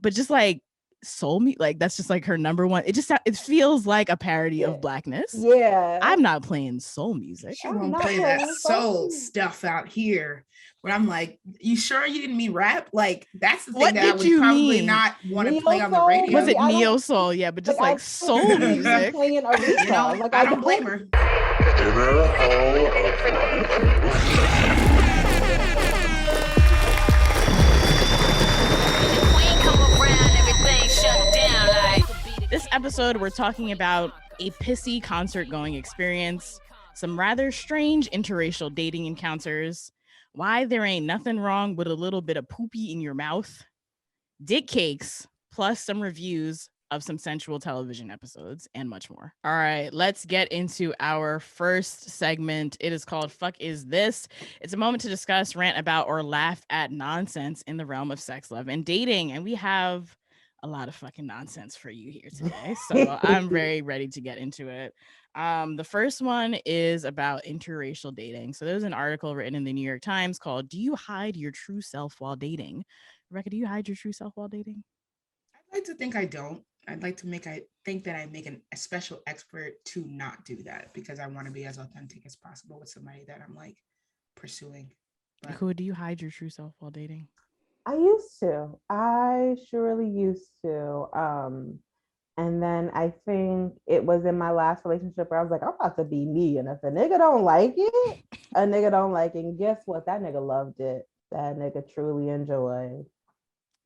but just like soul me, like that's just like her number one. It feels like a parody of blackness. Yeah. I'm not playing soul music. She won't play that soul stuff out here. But I'm like, you sure you didn't mean rap? Like, that's the thing What that I did would you probably mean? not want to Neo play on the soul? radio. Was it neo soul? Yeah, but just like soul music. Playing Aretha. You know, like I don't blame her. This episode, we're talking about a pissy concert going experience, some rather strange interracial dating encounters, why there ain't nothing wrong with a little bit of poopy in your mouth, dick cakes, plus some reviews of some sensual television episodes, and much more. All right, let's get into our first segment. It is called Fuck Is This? It's a moment to discuss, rant about, or laugh at nonsense in the realm of sex, love, and dating. And we have a lot of fucking nonsense for you here today. So I'm very ready to get into it. The first one is about interracial dating. So there's an article written in the New York Times called "Do You Hide Your True Self While Dating?" Rebecca, do you hide your true self while dating? I'd like to think I don't. I'd like to think that I make a special expert to not do that, because I want to be as authentic as possible with somebody that I'm like pursuing. But who do you hide your true self while dating? I used to. I surely used to. And then I think it was in my last relationship where I was like, I'm about to be me. And if a nigga don't like it, a nigga don't like it. And guess what? That nigga loved it. That nigga truly enjoyed.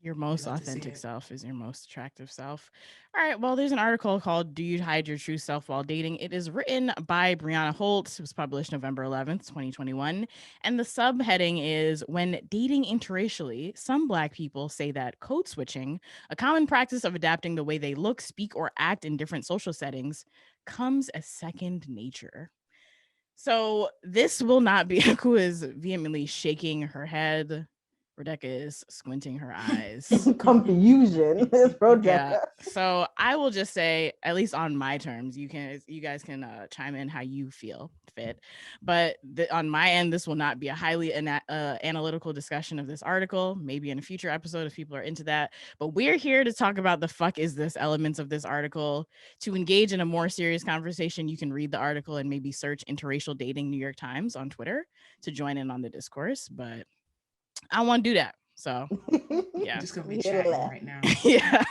Your most authentic self is your most attractive self. All right. Well, there's an article called "Do You Hide Your True Self While Dating?" It is written by Brianna Holt. It was published November 11th, 2021. And the subheading is "When Dating Interracially, Some Black People Say That Code Switching, a common practice of adapting the way they look, speak, or act in different social settings, comes as second nature." So this will not be who is vehemently shaking her head. Rebecca is squinting her eyes. Confusion is Rebecca. Yeah. So I will just say, at least on my terms, you guys can chime in how you feel fit. But on my end, this will not be a highly analytical discussion of this article. Maybe in a future episode if people are into that. But we're here to talk about the fuck is this elements of this article. To engage in a more serious conversation, you can read the article and maybe search interracial dating New York Times on Twitter to join in on the discourse. But I want to do that. So yeah, just gonna be chatting right now. Yeah,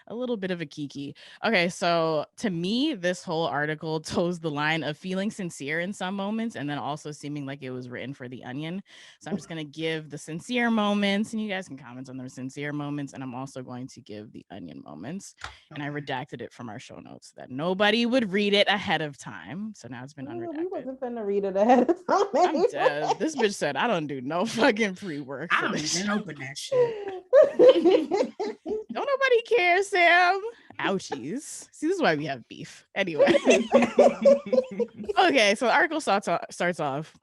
a little bit of a kiki. Okay, so to me, this whole article toes the line of feeling sincere in some moments and then also seeming like it was written for The Onion. So I'm just going to give the sincere moments and you guys can comment on the sincere moments. And I'm also going to give the Onion moments. Okay. And I redacted it from our show notes so that nobody would read it ahead of time. So now it's been unredacted. We wasn't finna read it ahead of time. I'm dead. This bitch said, I don't do no fucking pre-work. I don't even open that shit. Don't nobody care, Sam. Ouchies. See, this is why we have beef. Anyway. Okay, so the article starts off.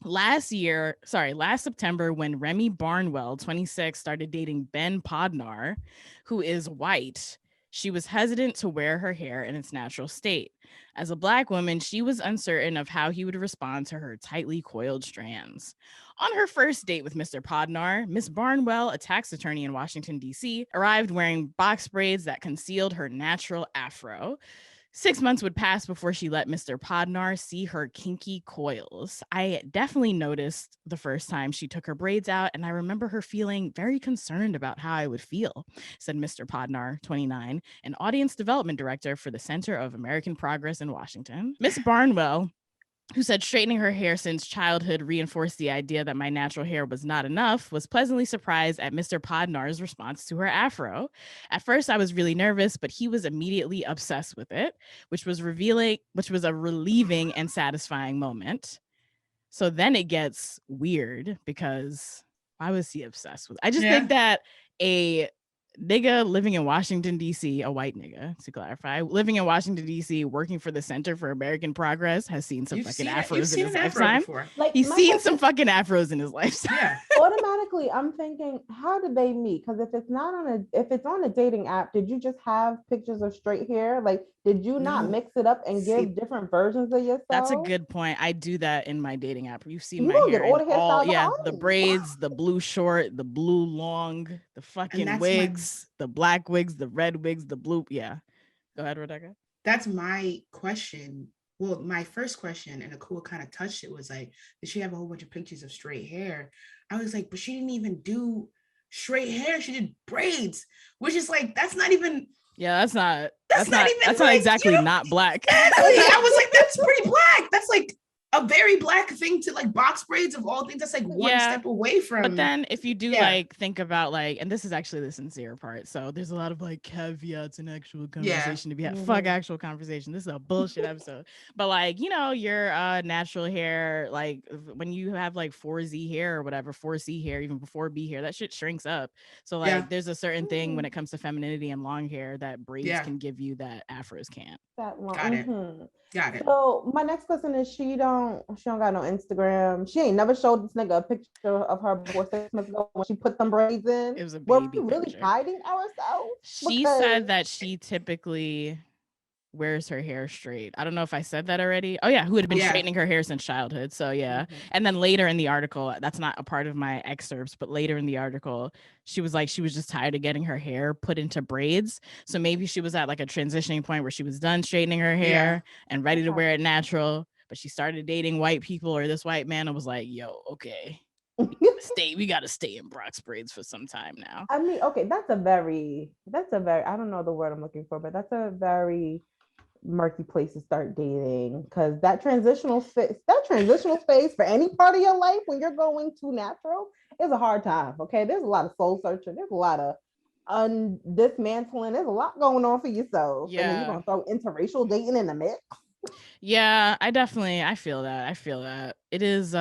Last September, when Remy Barnwell, 26, started dating Ben Podnar, who is white, she was hesitant to wear her hair in its natural state. As a Black woman, she was uncertain of how he would respond to her tightly coiled strands. On her first date with Mr. Podnar, Miss Barnwell, a tax attorney in Washington, D.C., arrived wearing box braids that concealed her natural afro. 6 months would pass before she let Mr. Podnar see her kinky coils. I definitely noticed the first time she took her braids out, and I remember her feeling very concerned about how I would feel, said Mr. Podnar, 29, an audience development director for the Center of American Progress in Washington. Miss Barnwell, who said straightening her hair since childhood reinforced the idea that my natural hair was not enough, was pleasantly surprised at Mr. Podnar's response to her afro. At first, I was really nervous, but he was immediately obsessed with it, which was a relieving and satisfying moment. So then it gets weird because why was he obsessed with it? I just think that a nigga living in Washington, D.C., a white nigga, to clarify, living in Washington, D.C., working for the Center for American Progress, has seen some fucking afros in his lifetime. Like, he's seen some fucking afros in his lifetime. Yeah. Automatically, I'm thinking, how did they meet? Because if it's on a dating app, did you just have pictures of straight hair? Like, did you not mix it up and give different versions of yourself? That's a good point. I do that in my dating app. You've seen my hair in all, the braids, the blue short, the blue long, the fucking wigs. wigs, the black wigs, the red wigs, the blue. Yeah. Go ahead, Rebecca. That's my question. Well, my first question, and Akua kind of touched it, was like, did she have a whole bunch of pictures of straight hair? I was like, but she didn't even do straight hair. She did braids, which is like, that's not even. Yeah, that's not even not exactly not black. Exactly. I was like, that's pretty black. That's like a very black thing to like box braids of all things. That's like one step away from. But then if you do like think about like, and this is actually the sincere part. So there's a lot of like caveats and actual conversation to be had. Fuck actual conversation. This is a bullshit episode. But like, you know, your natural hair, like when you have like 4Z hair or whatever, 4C hair, even before B hair, that shit shrinks up. So like there's a certain thing when it comes to femininity and long hair that braids can give you that afros can't. Got it. Got it. So my next question is, she don't got no Instagram. She ain't never showed this nigga a picture of her before 6 months ago when she put them braids in. It was a baby Were we really hiding ourselves? She said that she typically wears her hair straight. I don't know if I said that already. Oh yeah, who had been straightening her hair since childhood. So yeah. And then later in the article, that's not a part of my excerpts, but later in the article, she was like, she was just tired of getting her hair put into braids. So maybe she was at like a transitioning point where she was done straightening her hair and ready to wear it natural. But she started dating white people or this white man and was like, yo, okay. We gotta stay in Brock's braids for some time now. I mean, okay, that's a very, I don't know the word I'm looking for, but that's a very murky place to start dating, because that transitional phase for any part of your life when you're going to natural is a hard time. Okay, there's a lot of soul searching, there's a lot of dismantling, there's a lot going on for yourself. And then you're gonna throw interracial dating in the mix. Yeah, I feel that it is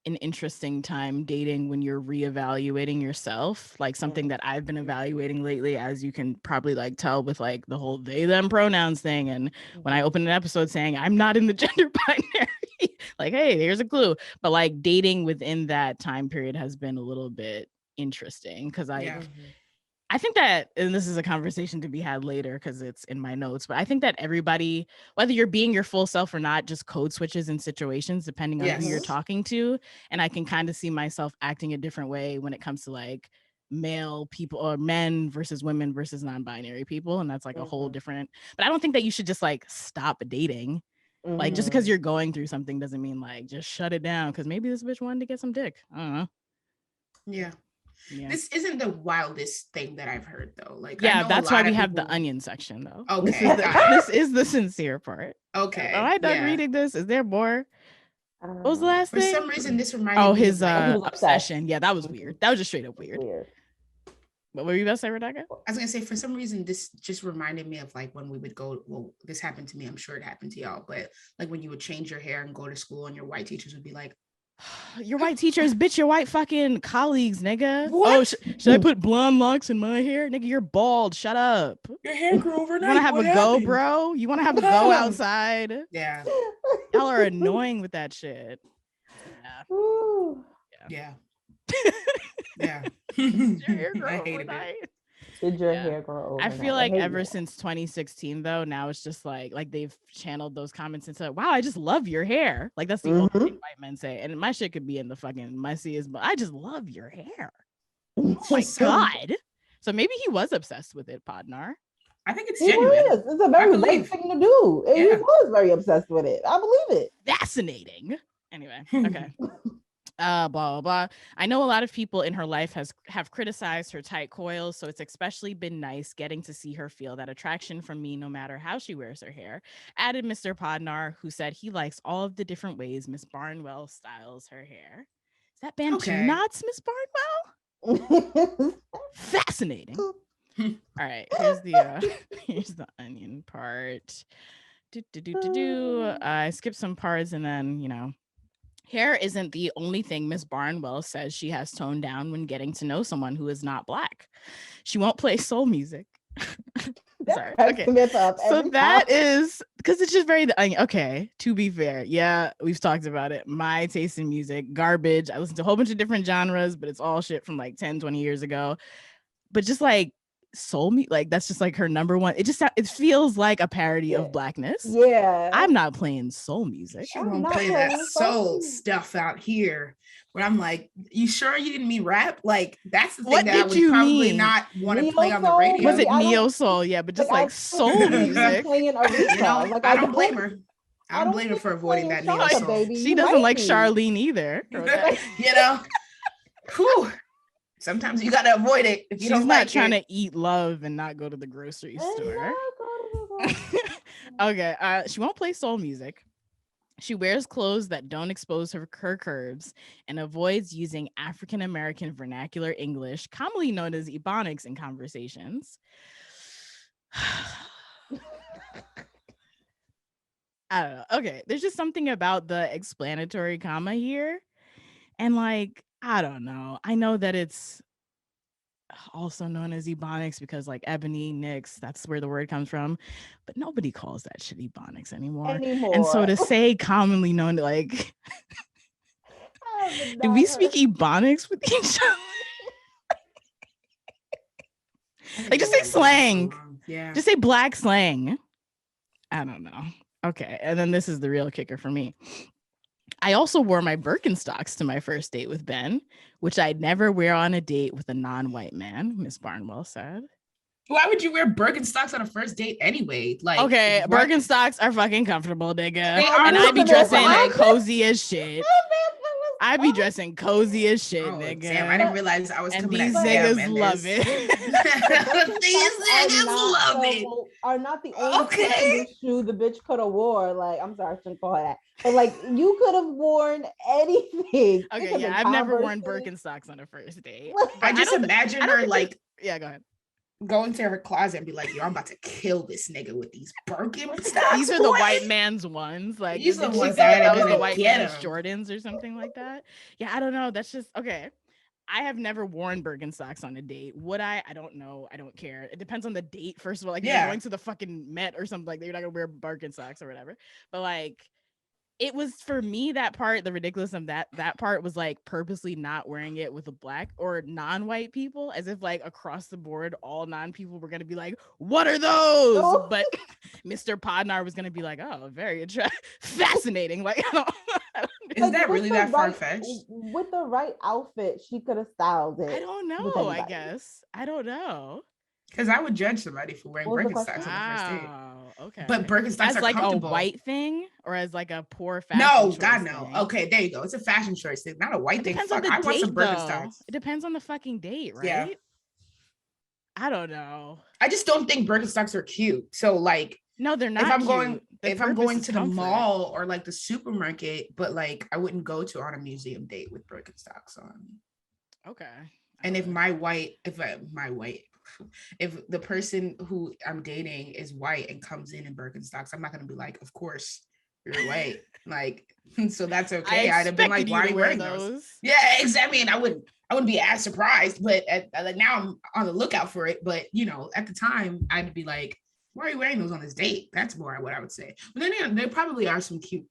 an interesting time dating when you're reevaluating yourself, like something that I've been evaluating lately, as you can probably like tell with like the whole they them pronouns thing. And when I open an episode saying I'm not in the gender binary, like, hey, here's a clue. But like dating within that time period has been a little bit interesting because I think that, and this is a conversation to be had later because it's in my notes, but I think that everybody, whether you're being your full self or not, just code switches in situations depending on who you're talking to. And I can kind of see myself acting a different way when it comes to like male people or men versus women versus non-binary people. And that's like a whole different, but I don't think that you should just like stop dating. Like just because you're going through something doesn't mean like just shut it down because maybe this bitch wanted to get some dick. I don't know. Yeah. This isn't the wildest thing that I've heard though. Like, that's why we have the onion section though. Okay, this is the sincere part. Okay, am I done reading this? Is there more? What was the last thing? For some reason, this reminded me his obsession. Yeah, that was weird. That was just straight up weird. What were you about to say, Rebecca? I was gonna say, for some reason, this just reminded me of like when we would go. Well, this happened to me. I'm sure it happened to y'all. But like when you would change your hair and go to school, and your white teachers would be like, your white teachers, bitch, your white fucking colleagues, nigga. What? Oh, should I put blonde locks in my hair? Nigga, you're bald. Shut up. Your hair grew overnight. You want to have a go, bro? You want to have a go outside? Yeah. Y'all are annoying with that shit. Yeah. Did your hair grow I hated overnight? Did your hair grow overnight? I feel like ever since 2016 though, now it's just like they've channeled those comments into, wow, I just love your hair. Like that's the only thing white men say. And my shit could be in the fucking messiest, but I just love your hair. Oh my God. So maybe he was obsessed with it, Podnar. I think it's genuine. It's a very white thing to do. And he was very obsessed with it. I believe it. Fascinating. Anyway, okay. Blah blah blah. I know a lot of people in her life have criticized her tight coils, so it's especially been nice getting to see her feel that attraction from me no matter how she wears her hair, added Mr. Podnar, who said he likes all of the different ways Miss Barnwell styles her hair. Is that band Two Knots, Miss Barnwell? Fascinating. All right, here's the onion part. I skipped some parts and then, hair isn't the only thing Miss Barnwell says she has toned down when getting to know someone who is not Black. She won't play soul music. Sorry. Okay. So that is because it's just very okay. To be fair, yeah, we've talked about it. My taste in music, garbage. I listen to a whole bunch of different genres, but it's all shit from like 10, 20 years ago. But just like soul me, like that's just like her number one. It feels like a parody of blackness. Yeah. I'm not playing soul music. She won't play that soul stuff out here. Where I'm like, you sure you didn't mean rap? Like that's the thing What that I did would you probably mean? not want to Neo play on the soul? radio. Was it Maybe neo soul? Yeah, but just I like soul music. Playing Aretha. You know, like I don't blame her. I don't blame her think for avoiding that playing neo Shaka, soul. baby. She You doesn't might like be. Charlene either. You know, whew. Sometimes you gotta avoid it if you She's don't not like trying it. to eat love and not go to the grocery store. Exactly. Okay, she won't play soul music. She wears clothes that don't expose her curves and avoids using African American vernacular English, commonly known as Ebonics, in conversations. I don't know. Okay, there's just something about the explanatory comma here. And like, I don't know. I know that it's also known as Ebonics because like Ebony, Nix, that's where the word comes from. But nobody calls that shit Ebonics anymore. And so to say commonly known, like, do we speak Ebonics with each other? Like, just say slang. Yeah. Just say black slang. I don't know. Okay. And then this is the real kicker for me. I also wore my Birkenstocks to my first date with Ben, which I'd never wear on a date with a non-white man, Miss Barnwell said. Why would you wear Birkenstocks on a first date anyway? Like, okay, what? Birkenstocks are fucking comfortable, nigga. And I'd be dressing like cozy as shit. I'd be dressing cozy as shit, nigga. Damn, I didn't realize I was and coming these at niggas love it. These niggas love it. Are not the only shoe the bitch could have wore. Like, I'm sorry, I shouldn't call her that. But like, you could have worn anything. Okay, yeah, I've never worn Birkenstocks on a first date. I just imagine her like, yeah, go ahead. Going to her closet and be like, yo, I'm about to kill this nigga with these Birkenstocks. These are the white man's ones. Like, these are the ones that was the white man's Jordans or something like that. Yeah, I don't know. That's just okay. I have never worn Birkenstocks on a date. Would I? I don't know. I don't care. It depends on the date. First of all, like if you're going to the fucking Met or something like that, you're not gonna wear Birkenstocks or whatever. But like, it was for me that part, the ridiculous of that part was like purposely not wearing it with a black or non-white people, as if like across the board all non-people were gonna be like, what are those? Oh. But Mr. Podnar was gonna be like, oh, very fascinating. Like, I don't is that really that far-fetched? With the right outfit, she could have styled it. I don't know. I guess I don't know. Because I would judge somebody for wearing Birkenstocks on the first date. Okay. But Birkenstocks as are like comfortable. A white thing or as like a poor fashion No, choice God, no. thing? Okay, there you go. It's a fashion choice thing, not a white thing. Depends on the I want date, some Birkenstocks. It depends on the fucking date, right? Yeah. I don't know. I just don't think Birkenstocks are cute. So like, no, they're not. If I'm going to the mall or like the supermarket, but like I wouldn't go to on a museum date with Birkenstocks on. Okay. And if if the person who I'm dating is white and comes in Birkenstocks, I'm not gonna be like, of course you're white. Like, so that's okay. I'd have been like, why are you wearing those? Yeah, exactly. And I wouldn't be as surprised, but like now I'm on the lookout for it. But you know, at the time, I'd be like, why are you wearing those on this date? That's more what I would say. But then there probably are some cute.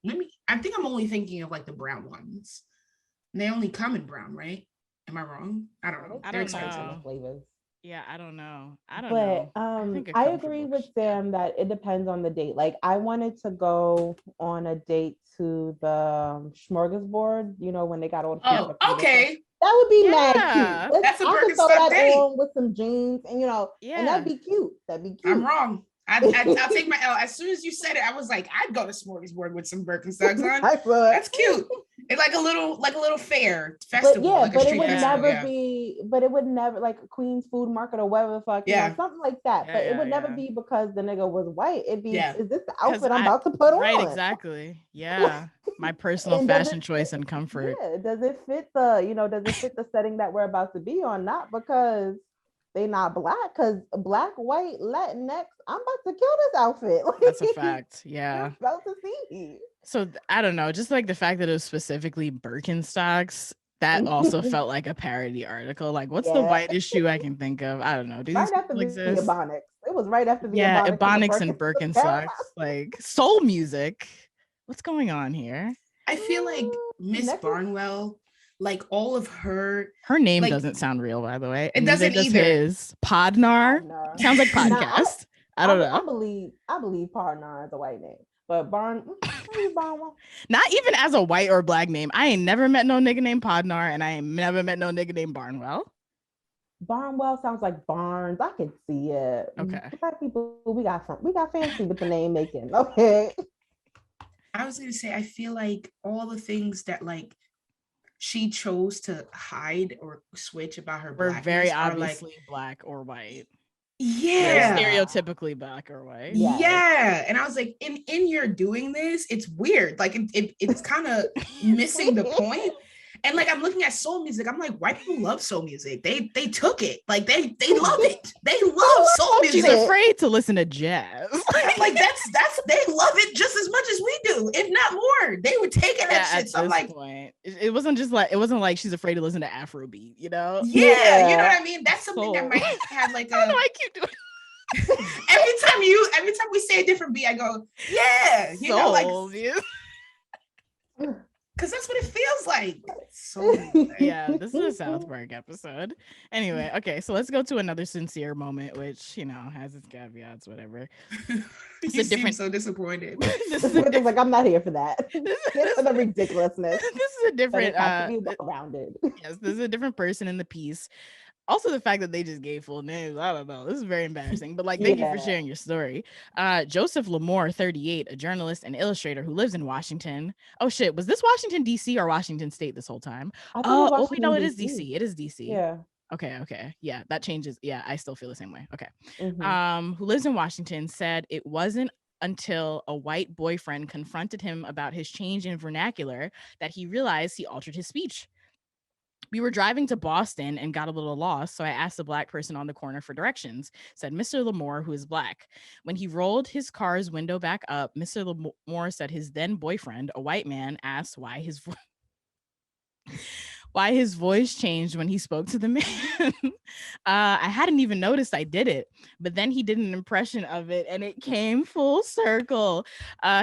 I think I'm only thinking of like the brown ones. And they only come in brown, right? Am I wrong? I don't know. They're expensive. Flavors. Yeah, I don't know. But I agree with Sam that it depends on the date. Like I wanted to go on a date to the smorgasbord, you know, when they got all the food. Oh, okay. That would be mad cute. That's a I could throw that on with some jeans and, you know, and that'd be cute. I'm wrong. I'll take my L. As soon as you said it, I was like, I'd go to smorgasbord with some Birkenstocks on. That's cute. It's like a little fair festival. But it would never like Queen's Food Market or whatever the fuck, you know, something like that. But it would never be because the nigga was white. It'd be, is this the outfit I'm about to put on? Right, exactly. Yeah. My personal fashion choice and comfort. Yeah. Does it fit the setting that we're about to be on? Not because they not black, because black, white, Latinx, I'm about to kill this outfit. That's a fact. Yeah. I'm about to see. So I don't know, just like the fact that it was specifically Birkenstocks, that also felt like a parody article. Like, what's the whitest shoe I can think of? I don't know. Do these still exist? Ebonics. It was right after the Ebonics and Birkenstocks. Like soul music. What's going on here? I feel like Miss Barnwell like all of her name like, doesn't sound real, by the way. It And neither doesn't does either. his. Podnar sounds like Nah, podcast. I don't know. I believe Partner is a white name, but maybe Barnwell. Not even as a white or black name. I ain't never met no nigga named Podnar, and I ain't never met no nigga named Barnwell. Barnwell sounds like Barnes. I can see it. Okay. Black people, we got fancy with the name making. Okay. I was gonna say, I feel like all the things that like she chose to hide or switch about her We're blackness very are obviously like, black or white. yeah, Very stereotypically black or white. Yeah. And I was like, in your doing this, it's weird. Like it's kind of missing the point. And like I'm looking at soul music, I'm like, white people love soul music. They took it. Like they love it. They love soul music. She's afraid to listen to jazz. I'm like, that's they love it just as much as we do, if not more. They were taking that shit. So I'm like, point, it wasn't like she's afraid to listen to Afrobeat, you know? Yeah, you know what I mean? That's something that might have like I don't know, I keep doing every time we say a different beat, I go, yeah, you know, like because that's what it feels like. So yeah, this is a South Park episode. Anyway, okay, so let's go to another sincere moment, which has its caveats, whatever. You seem so disappointed. Like, I'm not here for that. This is the ridiculousness. This is a different rounded. Yes, this is a different person in the piece. Also, the fact that they just gave full names, I don't know. This is very embarrassing. But like, thank you for sharing your story. Joseph Lamore, 38, a journalist and illustrator who lives in Washington. Oh shit, was this Washington D.C. or Washington State this whole time? Oh, wait, no, it is D.C. It is D.C. Yeah. Okay. Yeah, that changes. Yeah, I still feel the same way. Okay. Who lives in Washington, said it wasn't until a white boyfriend confronted him about his change in vernacular that he realized he altered his speech. We were driving to Boston and got a little lost, so I asked a black person on the corner for directions, said Mr. Lamore, who is black. When he rolled his car's window back up, Mr. Lamore said his then boyfriend, a white man, asked why his voice changed when he spoke to the man. I hadn't even noticed I did it, but then he did an impression of it and it came full circle.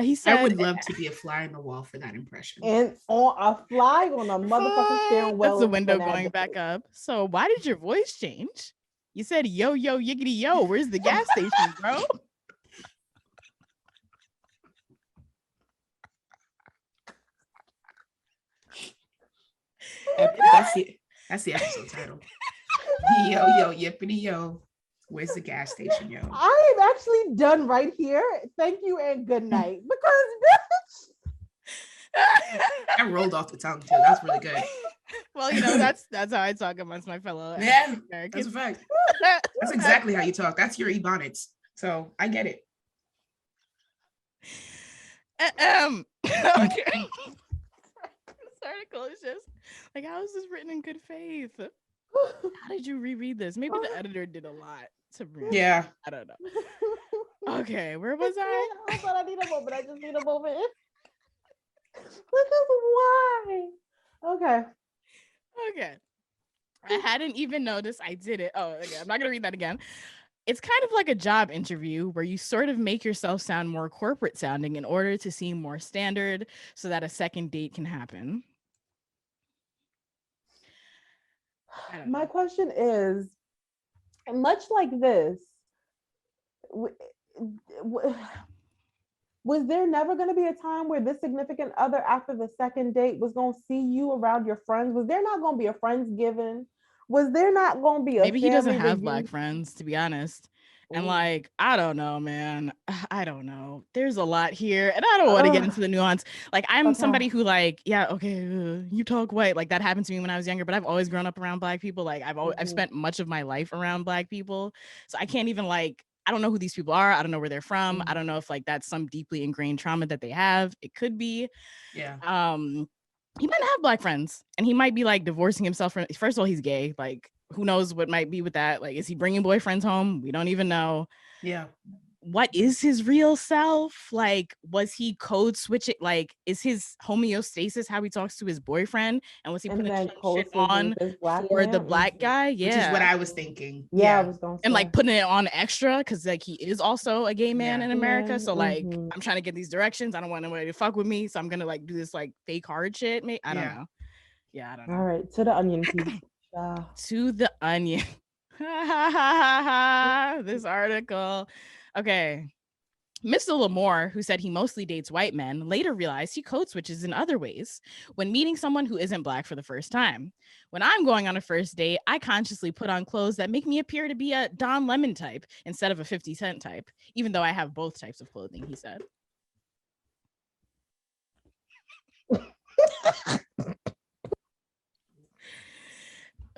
He said, I would love to be a fly on the wall for that impression. And on a fly on a motherfucking steering wheel. That's the window going back up. So why did your voice change? You said, yo, yiggity, yo, where's the gas station, bro? That's the episode title. Yo, yippity yo. Where's the gas station, yo? I am actually done right here. Thank you and good night. Because I rolled off the tongue too. That's really good. Well, that's how I talk amongst my fellow Americans. That's a fact. That's exactly how you talk. That's your ebonics. So I get it. Okay. This article is just like, how is this written in good faith? How did you reread this? Maybe the editor did a lot to read. Yeah. I don't know. Okay, where was I? I thought I need a moment. I just need a moment. Because why? Okay. I hadn't even noticed I did it. Oh, okay. I'm not gonna read that again. It's kind of like a job interview where you sort of make yourself sound more corporate sounding in order to seem more standard so that a second date can happen. My question is, much like this, was there never going to be a time where this significant other after the second date was going to see you around your friends? Was there not going to be a Friendsgiving? Was there not going to be a maybe he doesn't have black friends, to be honest. And like, I don't know, man. I don't know. There's a lot here. And I don't want to get into the nuance. Like, I'm somebody who like, you talk white. Like that happened to me when I was younger, but I've always grown up around black people. Like I've spent much of my life around black people. So I can't even like, I don't know who these people are. I don't know where they're from. I don't know if like that's some deeply ingrained trauma that they have. It could be. Yeah. He might not have black friends and he might be like divorcing himself from, first of all, he's gay. Like who knows what might be with that? Like, is he bringing boyfriends home? We don't even know. Yeah. What is his real self? Like, was he code switching? Like, is his homeostasis how he talks to his boyfriend? And was he putting shit on for the black guy? Yeah. Which is what I was thinking. Yeah. I was going to say. And like putting it on extra because like he is also a gay man in America. So like, I'm trying to get these directions. I don't want nobody to fuck with me. So I'm going to like do this like fake hard shit. I don't know. Yeah, I don't All know. right, to the onion piece. To the onion. This article. Okay. Mr. Lamore, who said he mostly dates white men, later realized he code switches in other ways when meeting someone who isn't Black for the first time. When I'm going on a first date, I consciously put on clothes that make me appear to be a Don Lemon type instead of a 50 Cent type, even though I have both types of clothing, he said.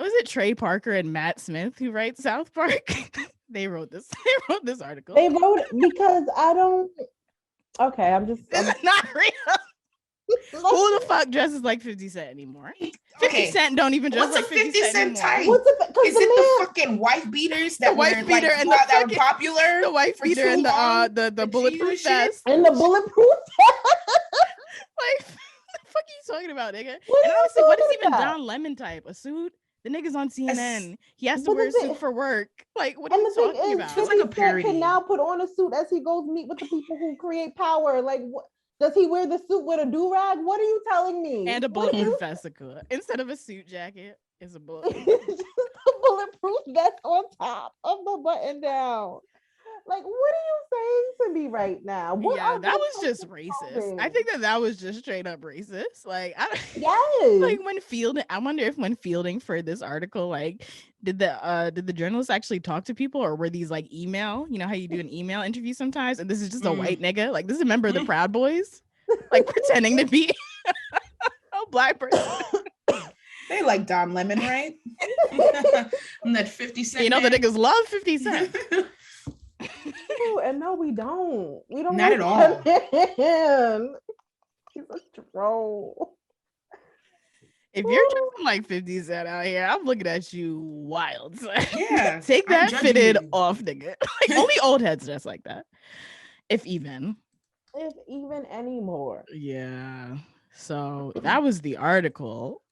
Was it Trey Parker and Matt Smith who write South Park? They wrote this. They wrote this article. They wrote it because I don't. Okay, I'm not real. Who the fuck dresses like 50 Cent anymore? 50 Cent don't even dress like 50 Cent anymore. type? What's it? Is it the fucking wife beaters that wife beater like, and that were popular? The wife beater and the bulletproof vest. And the bulletproof Like, what the fuck are you talking about, nigga? What and are you honestly, what is talking even about? Don Lemon type? A suit? The nigga's on CNN. He has to wear a suit for work. Like, what are you talking about? It's like a parody. Can now put on a suit as he goes meet with the people who create power. Like, what? Does he wear the suit with a do-rag? What are you telling me? And a bulletproof vest, instead of a suit jacket, it's a bulletproof. Just a bulletproof vest on top of the button down. Like, what are you saying to me right now? That was just racist. I think that was just straight up racist. Like, yes. Like when Fielding, I wonder if when Fielding for this article, like, did the journalists actually talk to people, or were these like email? You know how you do an email interview sometimes, and this is just a white nigga. Like, this is a member of the Proud Boys, like pretending to be a Black person. They like Don Lemon, right? And that 50 Cent. You know, the niggas love 50 Cent. And no, we don't. We don't. Not at all. He's a troll. If you're dressing like 50 Cent out here, I'm looking at you wild. Yeah. Take that fitted off, nigga. Like, only old heads dress like that. If even anymore. Yeah. So that was the article.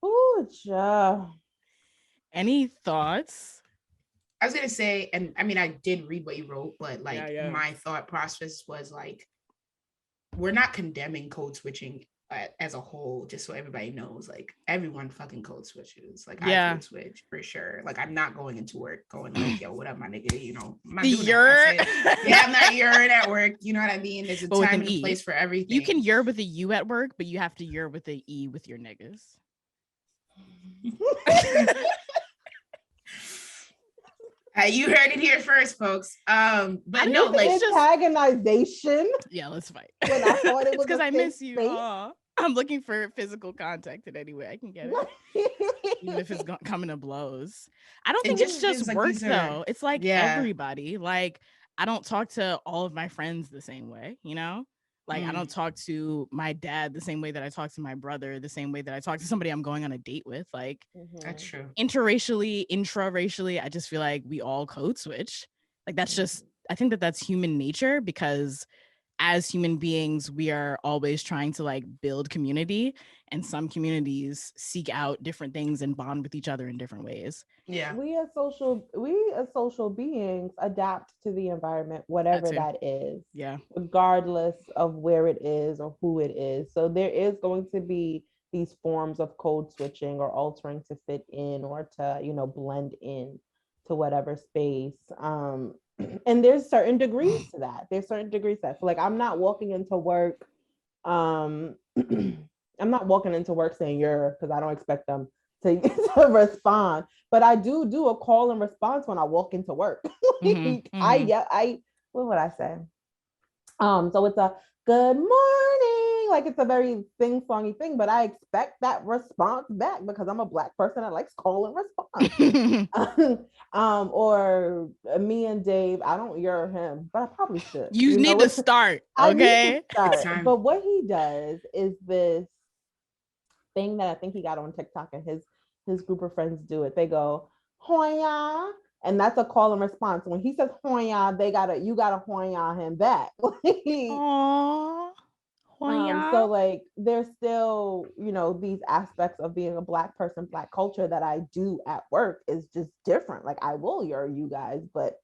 Ooh, ja. Any thoughts? I was gonna say, and I mean, I did read what you wrote, but like my thought process was like, we're not condemning code switching as a whole, just so everybody knows, like everyone fucking code switches. Like I code switch for sure. Like I'm not going into work going like, yo, what up, my nigga? You know, I'm not doing that. Yeah, I'm not urine at work. You know what I mean? There's a time and a place for everything. You can ur with a U at work, but you have to ur with a E with your niggas. You heard it here first, folks. But no, like antagonization. Yeah, let's fight. When I thought it was because I miss you. I'm looking for physical contact in any way I can get it, even if it's coming to blows. I don't think it's just like work though. It's like everybody. Like I don't talk to all of my friends the same way, you know. Like I don't talk to my dad the same way that I talk to my brother, the same way that I talk to somebody I'm going on a date with. Like that's true. Interracially, intraracially, I just feel like we all code switch. Like that's just, I think that's human nature, because as human beings, we are always trying to like build community, and some communities seek out different things and bond with each other in different ways. Yeah. We as social beings adapt to the environment, whatever that is. Yeah. Regardless of where it is or who it is. So there is going to be these forms of code switching or altering to fit in or to, you know, blend in to whatever space. And there's certain degrees to that. So like I'm not walking into work. I'm not walking into work saying you're, because I don't expect them to respond. But I do a call and response when I walk into work. I what would I say? So it's a good morning, like it's a very sing-songy thing, but I expect that response back because I'm a Black person that likes call and response. Or me and Dave, I don't hear him, but I probably should. You need to start, okay? But what he does is this thing that I think he got on TikTok, and his group of friends do it. They go, Hoya. And that's a call and response. When he says Hoya, you gotta Hoya him back. Aww. So like there's still, you know, these aspects of being a Black person, Black culture that I do at work is just different. Like I will you guys, but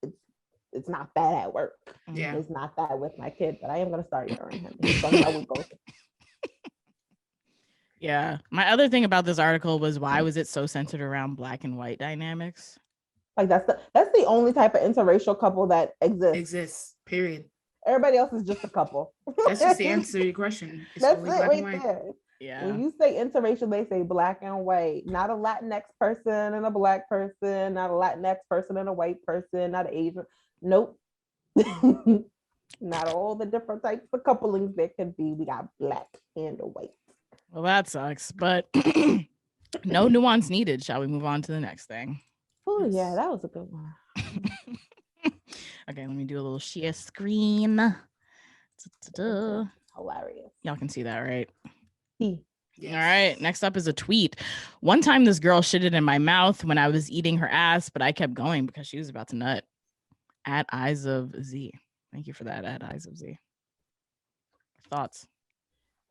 it's not that at work. Yeah. It's not that with my kid, but I am gonna start yurring him. He's gonna know we both. Yeah. My other thing about this article was why was it so centered around black and white dynamics? Like that's the only type of interracial couple that exists. Exists. Period. Everybody else is just a couple. That's just the answer to your question. It's That's only it black and right white. there. Yeah. When you say interracial, they say black and white, not a Latinx person and a black person, not a Latinx person and a white person, not an Asian. Nope. Not all the different types of couplings there could be. We got black and a white. Well, that sucks, but no nuance needed. Shall we move on to the next thing? Oh, yeah, that was a good one. Okay, let me do a little share screen. Hilarious. Y'all can see that, right? Yes. All right, next up is a tweet. One time this girl shitted in my mouth when I was eating her ass, but I kept going because she was about to nut. At Eyes of Z. Thank you for that, at Eyes of Z. Thoughts?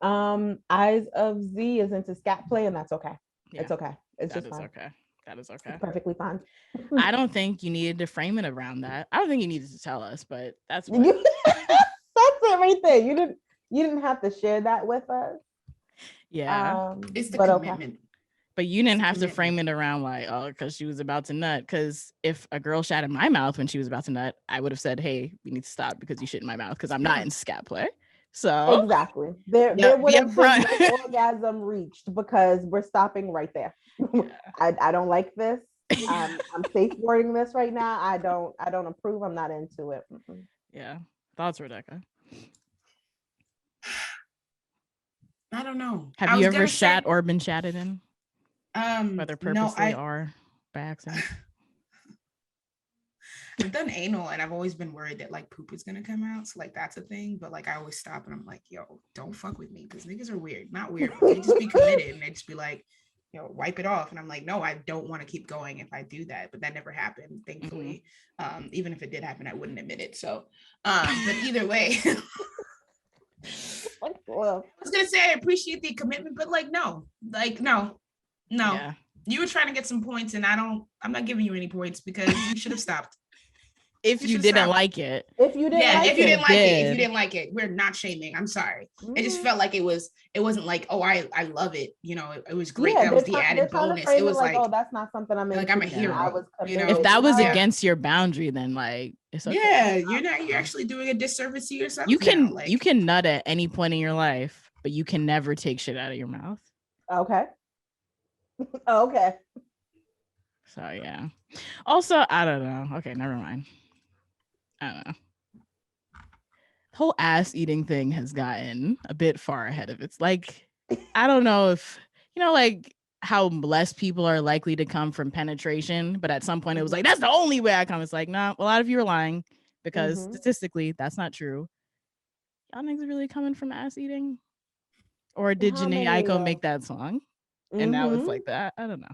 Eyes of Z is into scat play, and that's okay. Yeah, it's okay. It's just fine. Okay. That is okay. It's perfectly fine. I don't think you needed to frame it around that. I don't think you needed to tell us, but that's what... that's it right there. You didn't have to share that with us. Yeah. It's the commitment. Okay. But you didn't have to frame it around like, oh, because she was about to nut. Because if a girl shat in my mouth when she was about to nut, I would have said, hey, we need to stop because you shit in my mouth because I'm not in scat play. So exactly. There would have been no orgasm reached because we're stopping right there. I don't like this. I'm safeguarding this right now. I don't approve. I'm not into it. Yeah. Thoughts, Rebecca? I don't know. Have you ever shat or been shatted in? Whether purposely or by accident. I've done anal and I've always been worried that like poop is gonna come out. So like that's a thing. But like I always stop and I'm like, yo, don't fuck with me because niggas are weird. Not weird, but they just be committed and they just be like, yo, wipe it off. And I'm like, no, I don't want to keep going if I do that. But that never happened, thankfully. Even if it did happen, I wouldn't admit it. So but either way. I was gonna say I appreciate the commitment, but like no. Yeah. You were trying to get some points and I'm not giving you any points because you should have stopped. If you didn't like it. If you didn't like it, we're not shaming. I'm sorry. It just felt like it wasn't like, oh, I love it. You know, it was great. That was the added bonus. It was like, oh, that's not something I'm into. Like I'm a hero. I was if that was against your boundary, then like it's okay. Yeah, you're actually doing a disservice to yourself. You can nut at any point in your life, but you can never take shit out of your mouth. Okay. Okay. So yeah. Also, I don't know. Okay, never mind. I don't know. The whole ass eating thing has gotten a bit far ahead of its. Like, I don't know if like how less people are likely to come from penetration, but at some point it was like that's the only way I come. It's like, nah, a lot of you are lying because statistically that's not true. Y'all niggas really coming from ass eating, or did Janae Aiko make that song? And now it's like that. I don't know.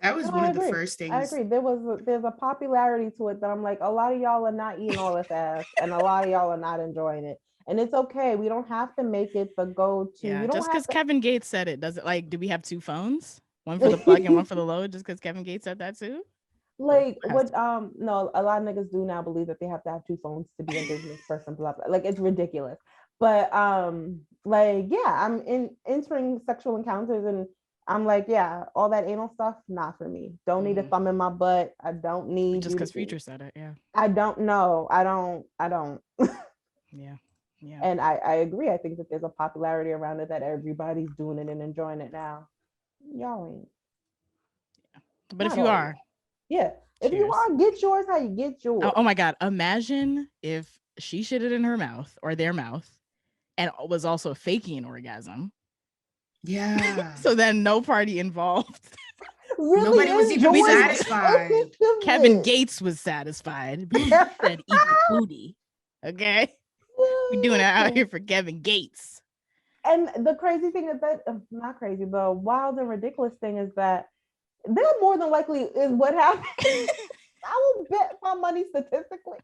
That was one of the first things. I agree. There's a popularity to it that I'm like, a lot of y'all are not eating all this ass, and a lot of y'all are not enjoying it. And it's okay. We don't have to make it the go-to. Yeah, just because Kevin Gates said it, does it like? Do we have two phones? One for the plug and one for the load? Just because Kevin Gates said that too? Like what? No, a lot of niggas do now believe that they have to have two phones to be a business person. Blah blah. Like it's ridiculous. But like yeah, I'm entering sexual encounters and I'm like, yeah, all that anal stuff, not for me. Don't need a thumb in my butt. I don't need just because Future said it, yeah. I don't know. I don't. Yeah. Yeah. And I agree. I think that there's a popularity around it that everybody's doing it and enjoying it now. Y'all ain't. Yeah. But if you are. Yeah. If you are, get yours how you get yours. Oh my God. Imagine if she shitted in her mouth or their mouth and was also faking an orgasm. Yeah. So then no party involved. Really nobody was even satisfied. Kevin Gates was satisfied. He said eat the booty. Okay. We're doing it out here for Kevin Gates. And the crazy thing is that not crazy, the wild and ridiculous thing is that that more than likely is what happened. I will bet my money statistically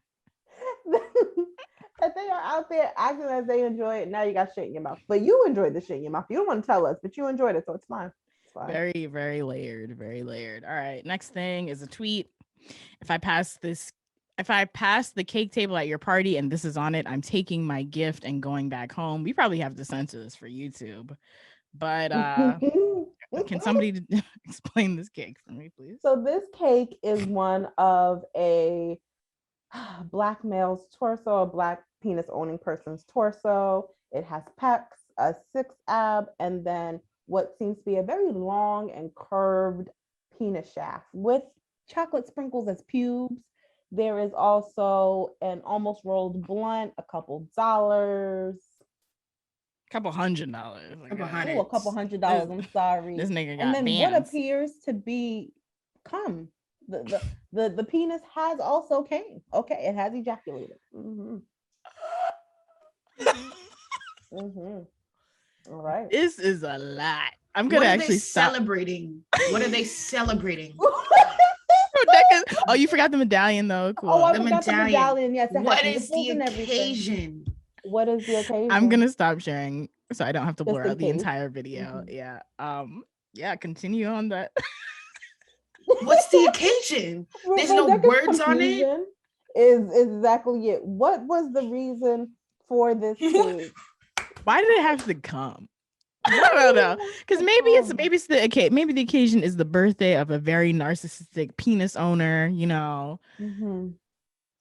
that they are out there acting as they enjoy it. Now you got shit in your mouth, but you enjoyed the shit in your mouth. You don't want to tell us, but you enjoyed it, so it's fine. It's fine. Very, very layered, very layered. All right, next thing is a tweet. If I pass the cake table at your party and this is on it, I'm taking my gift and going back home. We probably have to censor this for YouTube, But can somebody explain this cake for me, please? So this cake is one of a black male's torso, a black penis owning person's torso. It has pecs, a 6 ab, and then what seems to be a very long and curved penis shaft with chocolate sprinkles as pubes. There is also an almost rolled blunt, a couple dollars. $200. Couple Oh, hundred. a couple $100. I'm sorry. This nigga got and then bands. what appears to be cum. The penis has also came. Okay, it has ejaculated. Mm-hmm. Mm-hmm. All right. This is a lot. I'm gonna actually stop. Celebrating. What are they celebrating? Oh, you forgot the medallion though. Cool. Oh, I forgot the medallion. Yes. What is the occasion? What is the occasion? I'm gonna stop sharing so I don't have to Just blur in out the case. entire video. Mhm. Yeah. Yeah. Continue on that. What's the occasion? There's no words on it. Is exactly it. What was the reason for this cake? Why did it have to come? I don't know. Because maybe the occasion is the birthday of a very narcissistic penis owner, you know. Mm-hmm.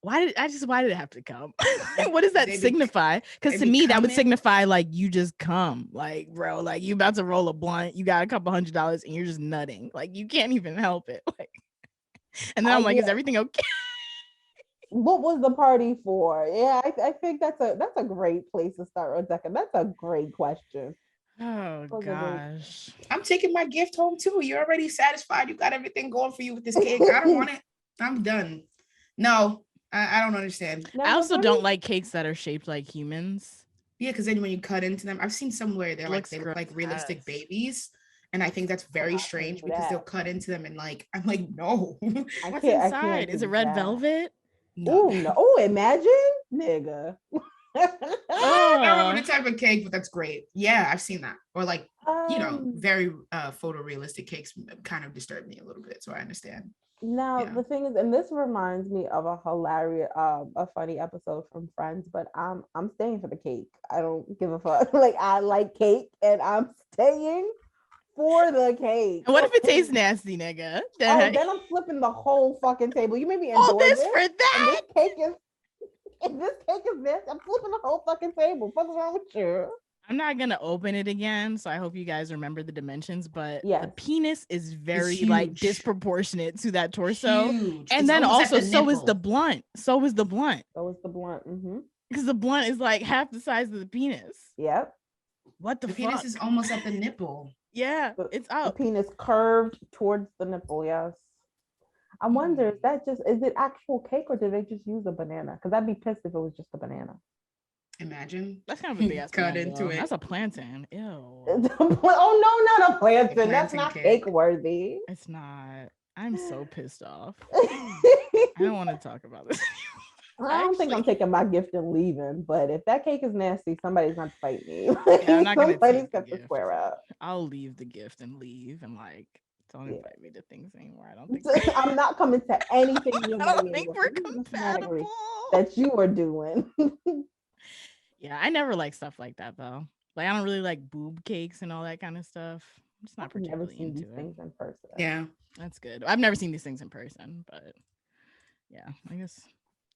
Why did it have to come? What does that signify? Because to be me, that would coming? signify like you just come, like bro, like you about to roll a blunt, you got a couple $100 and you're just nutting, like you can't even help it. Like, and then I'm like, is everything okay? What was the party for? Yeah, I think that's a great place to start, Rebecca. That's a great question. Oh gosh. I'm taking my gift home too. You're already satisfied. You got everything going for you with this cake. I don't want it. I'm done. No, I don't understand. I also don't like cakes that are shaped like humans. Yeah, because then when you cut into them, I've seen somewhere they look like realistic babies. And I think that's very strange because they'll cut into them and like, I'm like, no. What's inside? Is it red velvet? No. Oh, no. Oh, imagine, nigga. I don't remember the type of cake, but that's great. Yeah, I've seen that. Or like, very photorealistic cakes kind of disturb me a little bit. So I understand. Now, the thing is, and this reminds me of a hilarious, a funny episode from Friends, but I'm staying for the cake. I don't give a fuck. Like, I like cake and I'm staying for the cake. What if it tastes nasty, nigga? Then I'm flipping the whole fucking table. You made me endorse this it, for that. If this cake is this, I'm flipping the whole fucking table. What's wrong with you? I'm not gonna open it again, so I hope you guys remember the dimensions. But the penis is very like disproportionate to that torso, and then also so is the blunt. Mm-hmm. Because the blunt is like half the size of the penis. Yep. What the fuck? Penis is almost at the nipple. Yeah, it's up. The penis curved towards the nipple. Yes. I wonder is it actual cake or did they just use a banana? Because I'd be pissed if it was just a banana. Imagine. That's kind of a big ass cut into it. That's a plantain. Ew. Oh no, not a plantain. That's not cake worthy. It's not. I'm so pissed off. I don't want to talk about this anymore. I don't think I'm taking my gift and leaving, but if that cake is nasty, somebody's not to fight me. Yeah, I'm not gonna somebody's got to square up. I'll leave the gift and leave and like don't invite me to things anymore. I don't think I'm not coming to anything. I don't think we're compatible. That you are doing. Yeah, I never like stuff like that though. Like I don't really like boob cakes and all that kind of stuff. I'm just not particularly into it. Things in person. Yeah, that's good. I've never seen these things in person, but yeah, I guess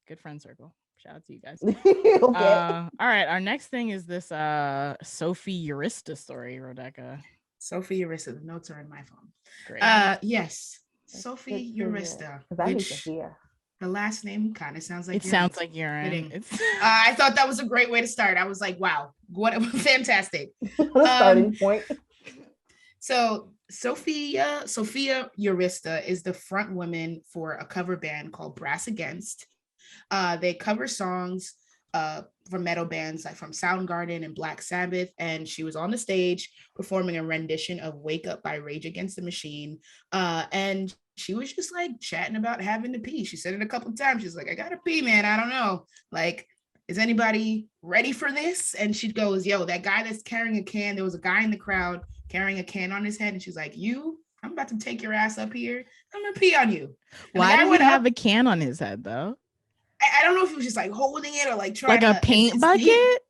good friend circle. Shout out to you guys. Okay. All right, our next thing is this Sophie Urista story, Rebecca. Sophie Urista. The notes are in my phone. Great. Yes, Sophie Urista. Because I need to hear. The last name kind of sounds like it sounds like urine. I thought that was a great way to start. I was like, wow, what a fantastic starting point. So Sophia Urista is the front woman for a cover band called Brass Against. They cover songs from metal bands like from Soundgarden and Black Sabbath, and she was on the stage performing a rendition of Wake Up by Rage Against the Machine, and she was just like chatting about having to pee. She said it a couple of times. She's like, I gotta pee, man. I don't know. Like, is anybody ready for this? And she goes, yo, that guy that's carrying a can, there was a guy in the crowd carrying a can on his head. And she's like, I'm about to take your ass up here. I'm gonna pee on you. And why did he have a can on his head though? I don't know if he was just like holding it or like trying like a paint bucket.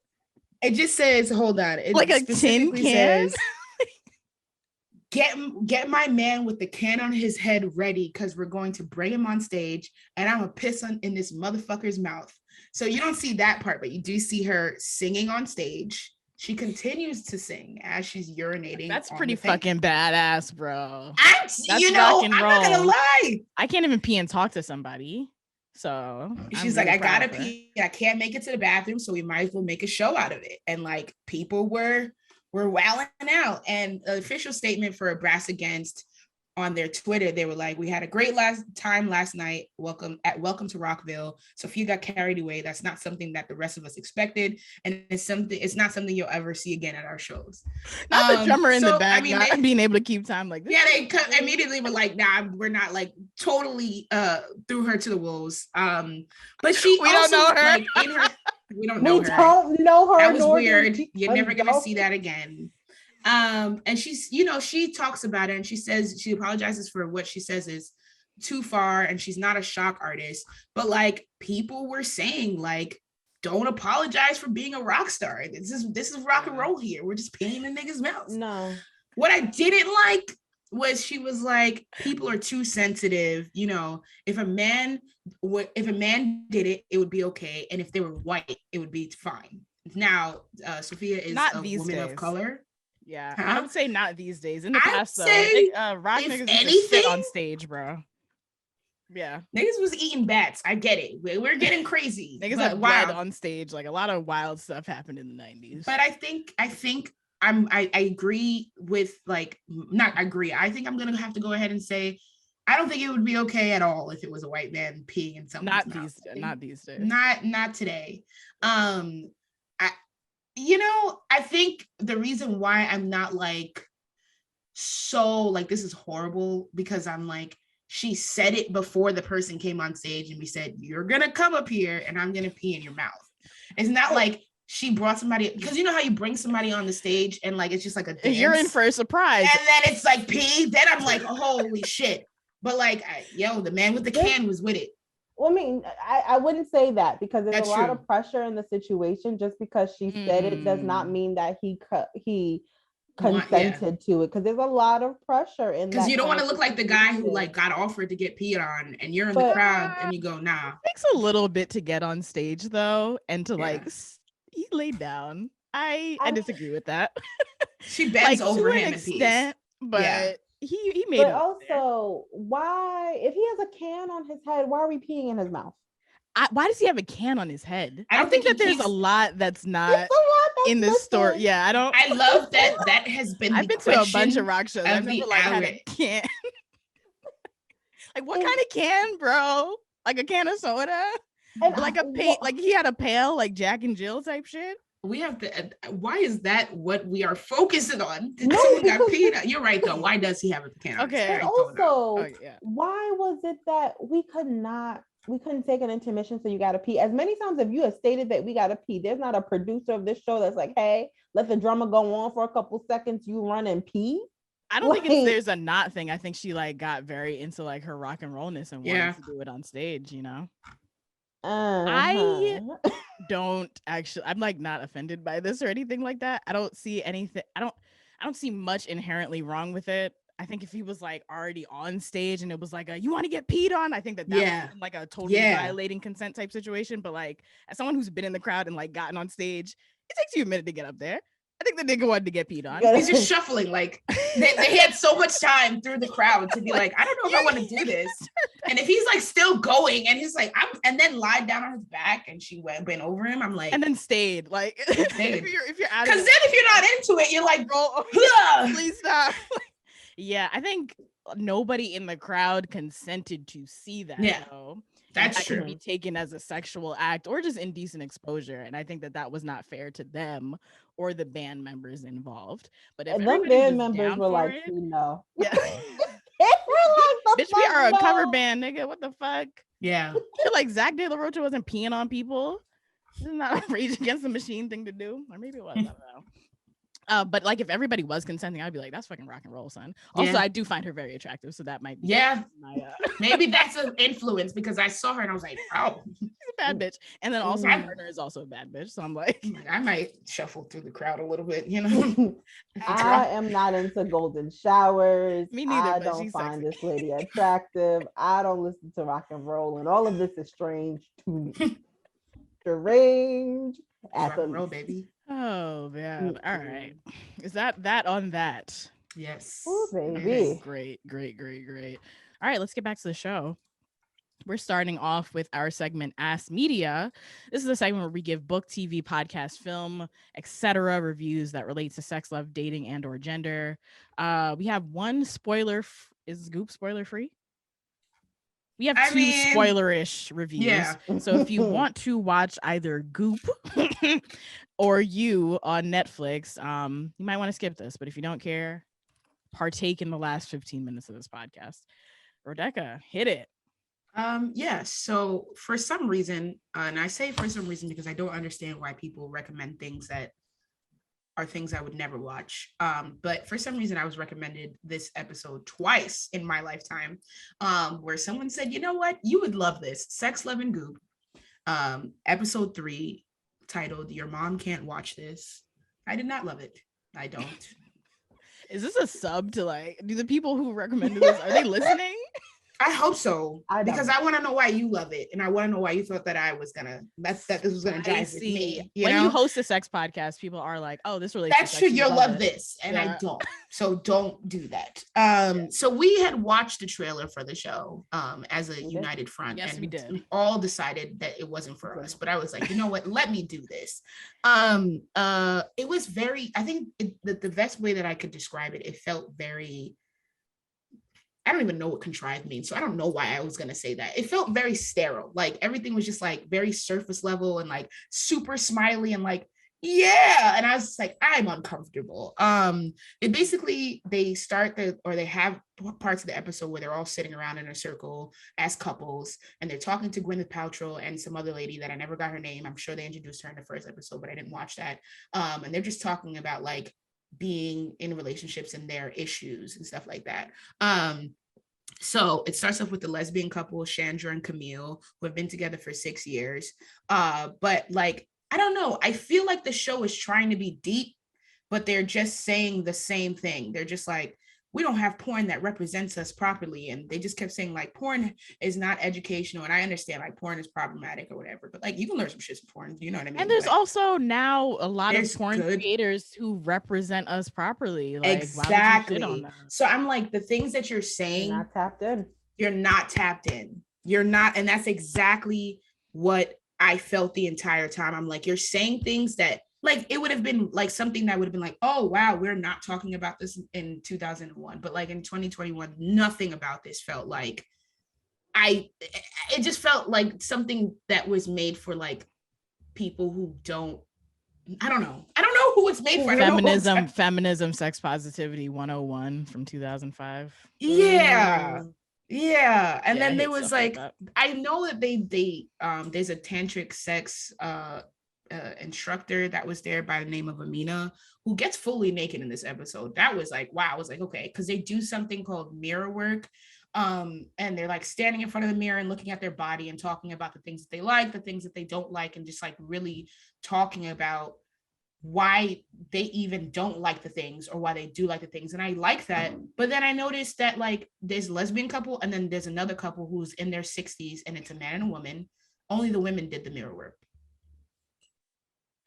It just says, hold on. It like a tin can. get my man with the can on his head ready, because we're going to bring him on stage and I'm gonna piss in this motherfucker's mouth. So you don't see that part, but you do see her singing on stage. She continues to sing as she's urinating. That's pretty fucking badass, bro. That's I'm not gonna lie. I can't even pee and talk to somebody. So she's like, I gotta pee. I can't make it to the bathroom, so we might as well make a show out of it. And like, people were wilding out. And the official statement for Brass Against on their Twitter, they were like, we had a great time last night. Welcome to Rockville. Sophia got carried away. That's not something that the rest of us expected, and it's not something you'll ever see again at our shows. Not the drummer in the back, not being able to keep time like this. Yeah, they immediately were like, nah, we're not, like, totally threw her to the wolves. But she we also, don't know her. Like, in her we don't know her. Don't know her. That was weird. You're never gonna see that again. And she's, she talks about it, and she says she apologizes for what she says is too far, and she's not a shock artist. But like, people were saying, like, don't apologize for being a rock star. This is rock and roll here. We're just peeing in niggas' mouths. No. What I didn't like was she was like, people are too sensitive. If a man did it, it would be okay, and if they were white, it would be fine. Now, Sophia is not a woman of color. Yeah, I would say not these days. In the past, though, I think, rock niggas just sit on stage, bro. Yeah, niggas was eating bats. I get it. We're getting crazy. Niggas had blood on stage. Like, a lot of wild stuff happened in the 90s. But I think I agree with, like, not agree. I think I'm gonna have to go ahead and say, I don't think it would be okay at all if it was a white man peeing in someone's mouth. Not these days. Not today. I think the reason why I'm not like, so like, this is horrible, because I'm like, she said it before the person came on stage, and we said, you're gonna come up here and I'm gonna pee in your mouth. It's not like she brought somebody, because you know how you bring somebody on the stage and like, it's just like a dance, you're in for a surprise, and then it's like pee. Then I'm like, holy shit. But like, the man with the can was with it. Well, I mean, I wouldn't say that, because there's a lot of pressure in the situation. Just because she said it does not mean that he consented to it, because there's a lot of pressure in that. Because you don't want to look like the guy who like got offered to get peed on, and you're in the crowd and you go, nah. It takes a little bit to get on stage though, and to like, he laid down. I disagree with that. She bends like, over him to an extent, but he made it. But also, why, if he has a can on his head, why are we peeing in his mouth? Why does he have a can on his head? I think that there's a lot that's not in this story. Yeah, I love that has been. I've been to a bunch of rock shows. I've never like had a can. Like, what kind of can, bro? Like a can of soda? And like like he had a pail, like Jack and Jill type shit. We have to. Why is that what we are focusing on? Someone got peed on. You're right though. Why does he have a can? Okay. And also, why was it that we couldn't take an intermission, so you got to pee? As many times as you have stated that we got to pee, there's not a producer of this show that's like, hey, let the drummer go on for a couple seconds, you run and pee. I don't think there's a not thing. I think she like got very into like her rock and rollness and wanted to do it on stage, I don't actually, I'm like not offended by this or anything like that. I don't see anything. I don't see much inherently wrong with it. I think if he was like already on stage and it was like you want to get peed on, I think that was like a totally violating consent type situation. But like, as someone who's been in the crowd and like gotten on stage, it takes you a minute to get up there. I think the nigga wanted to get peed on. He's just shuffling. Like they had so much time through the crowd to be like, I don't know if I want to do this. And if he's like still going and he's like, and then lied down on his back and she went over him, I'm like, and then stayed. Like, if you're out of it, because then if you're not into it, you're like, please stop. Yeah, I think nobody in the crowd consented to see that. Yeah. Though. That's true. Could be taken as a sexual act or just indecent exposure, and I think that was not fair to them or the band members involved. But if them band members were like, no, yeah, they were like, bitch, we are a cover band, nigga. What the fuck? Yeah, I feel like Zach De La Rocha wasn't peeing on people. This is not a Rage Against the Machine thing to do, or maybe it was. I don't know. But like, if everybody was consenting, I'd be like, that's fucking rock and roll, son. Also, I do find her very attractive, so that might be maybe that's an influence, because I saw her and I was like, oh, she's bad bitch. And then also Mm. Turner is also a bad bitch. So I'm like, I might shuffle through the crowd a little bit, you know. I am not into golden showers. Me neither, I but don't she's find sexy. this lady attractive. I don't listen to rock and roll, and all of this is strange to me. Strange at Rock the and roll, least. baby. Oh man. All Mm-mm. right. Is that on that? Yes. Ooh, it Okay, is. baby. great. All right, let's get back to the show. We're starting off with our segment Ask Media. This is a segment where we give book, TV, podcast, film, etc. reviews that relate to sex, love, dating, and or gender. We have one spoiler. Is Goop spoiler free? We have I two mean, spoilerish reviews. yeah. So if you want to watch either Goop or You on Netflix, you might want to skip this. But if you don't care, partake in the last 15 minutes of this podcast. Rebecca, hit it. Yeah, so for some reason, and I say for some reason because I don't understand why people recommend things that are things I would never watch. But for some reason, I was recommended this episode twice in my lifetime, where someone said, you know what, you would love this. Sex, Love, and Goop, episode 3, titled Your Mom Can't Watch This. I did not love it. I don't. Is this a sub to like, do the people who recommended this, are they listening? I hope so, because don't. I want to know why you love it, and I want to know why you thought that I was gonna that this was gonna I jive with see. me. When you host a sex podcast, people are like, "Oh, this relates That's to true. sex. You'll love it." this, and Yeah. I don't. So don't do that. So we had watched the trailer for the show as a united front, Yes, and we did. we all decided that it wasn't for us. But I was like, you know what? Let me do this. It was very. I think the best way that I could describe it, it felt very. I don't even know what contrived means. So I don't know why I was going to say that. It felt very sterile. Like everything was just like very surface level and like super smiley and like, yeah. And I was just like, I'm uncomfortable. It basically, they have parts of the episode where they're all sitting around in a circle as couples and they're talking to Gwyneth Paltrow and some other lady that I never got her name. I'm sure they introduced her in the first episode, but I didn't watch that. And they're just talking about like, being in relationships and their issues and stuff like that. So it starts off with the lesbian couple, Chandra and Camille, who have been together for 6 years. But like, I don't know, I feel like the show is trying to be deep, but they're just saying the same thing. They're just like, we don't have porn that represents us properly. And they just kept saying like porn is not educational. And I understand like porn is problematic or whatever, but like you can learn some shit from porn. You know what I mean? And there's But also now a lot of there's porn good- creators who represent us properly. Like, exactly. why would you shit on them? So I'm like, the things that you're saying, You're not tapped in. you're not tapped in. You're not. And that's exactly what I felt the entire time. I'm like, you're saying things that like it would have been like something that would have been like, oh wow, we're not talking about this in 2001, but like in 2021, nothing about this felt like it just felt like something that was made for like people who don't, I don't know who it's made for. Feminism, sex positivity 101 from 2005. Yeah. And then there was like I know that they there's a tantric sex instructor that was there by the name of Amina, who gets fully naked in this episode. That was like, wow. I was like, okay, because they do something called mirror work. And they're like standing in front of the mirror and looking at their body and talking about the things that they like, the things that they don't like, and just like really talking about why they even don't like the things or why they do like the things. And I like that. But then I noticed that like there's a lesbian couple and then there's another couple who's in their 60s and it's a man and a woman. Only the women did the mirror work.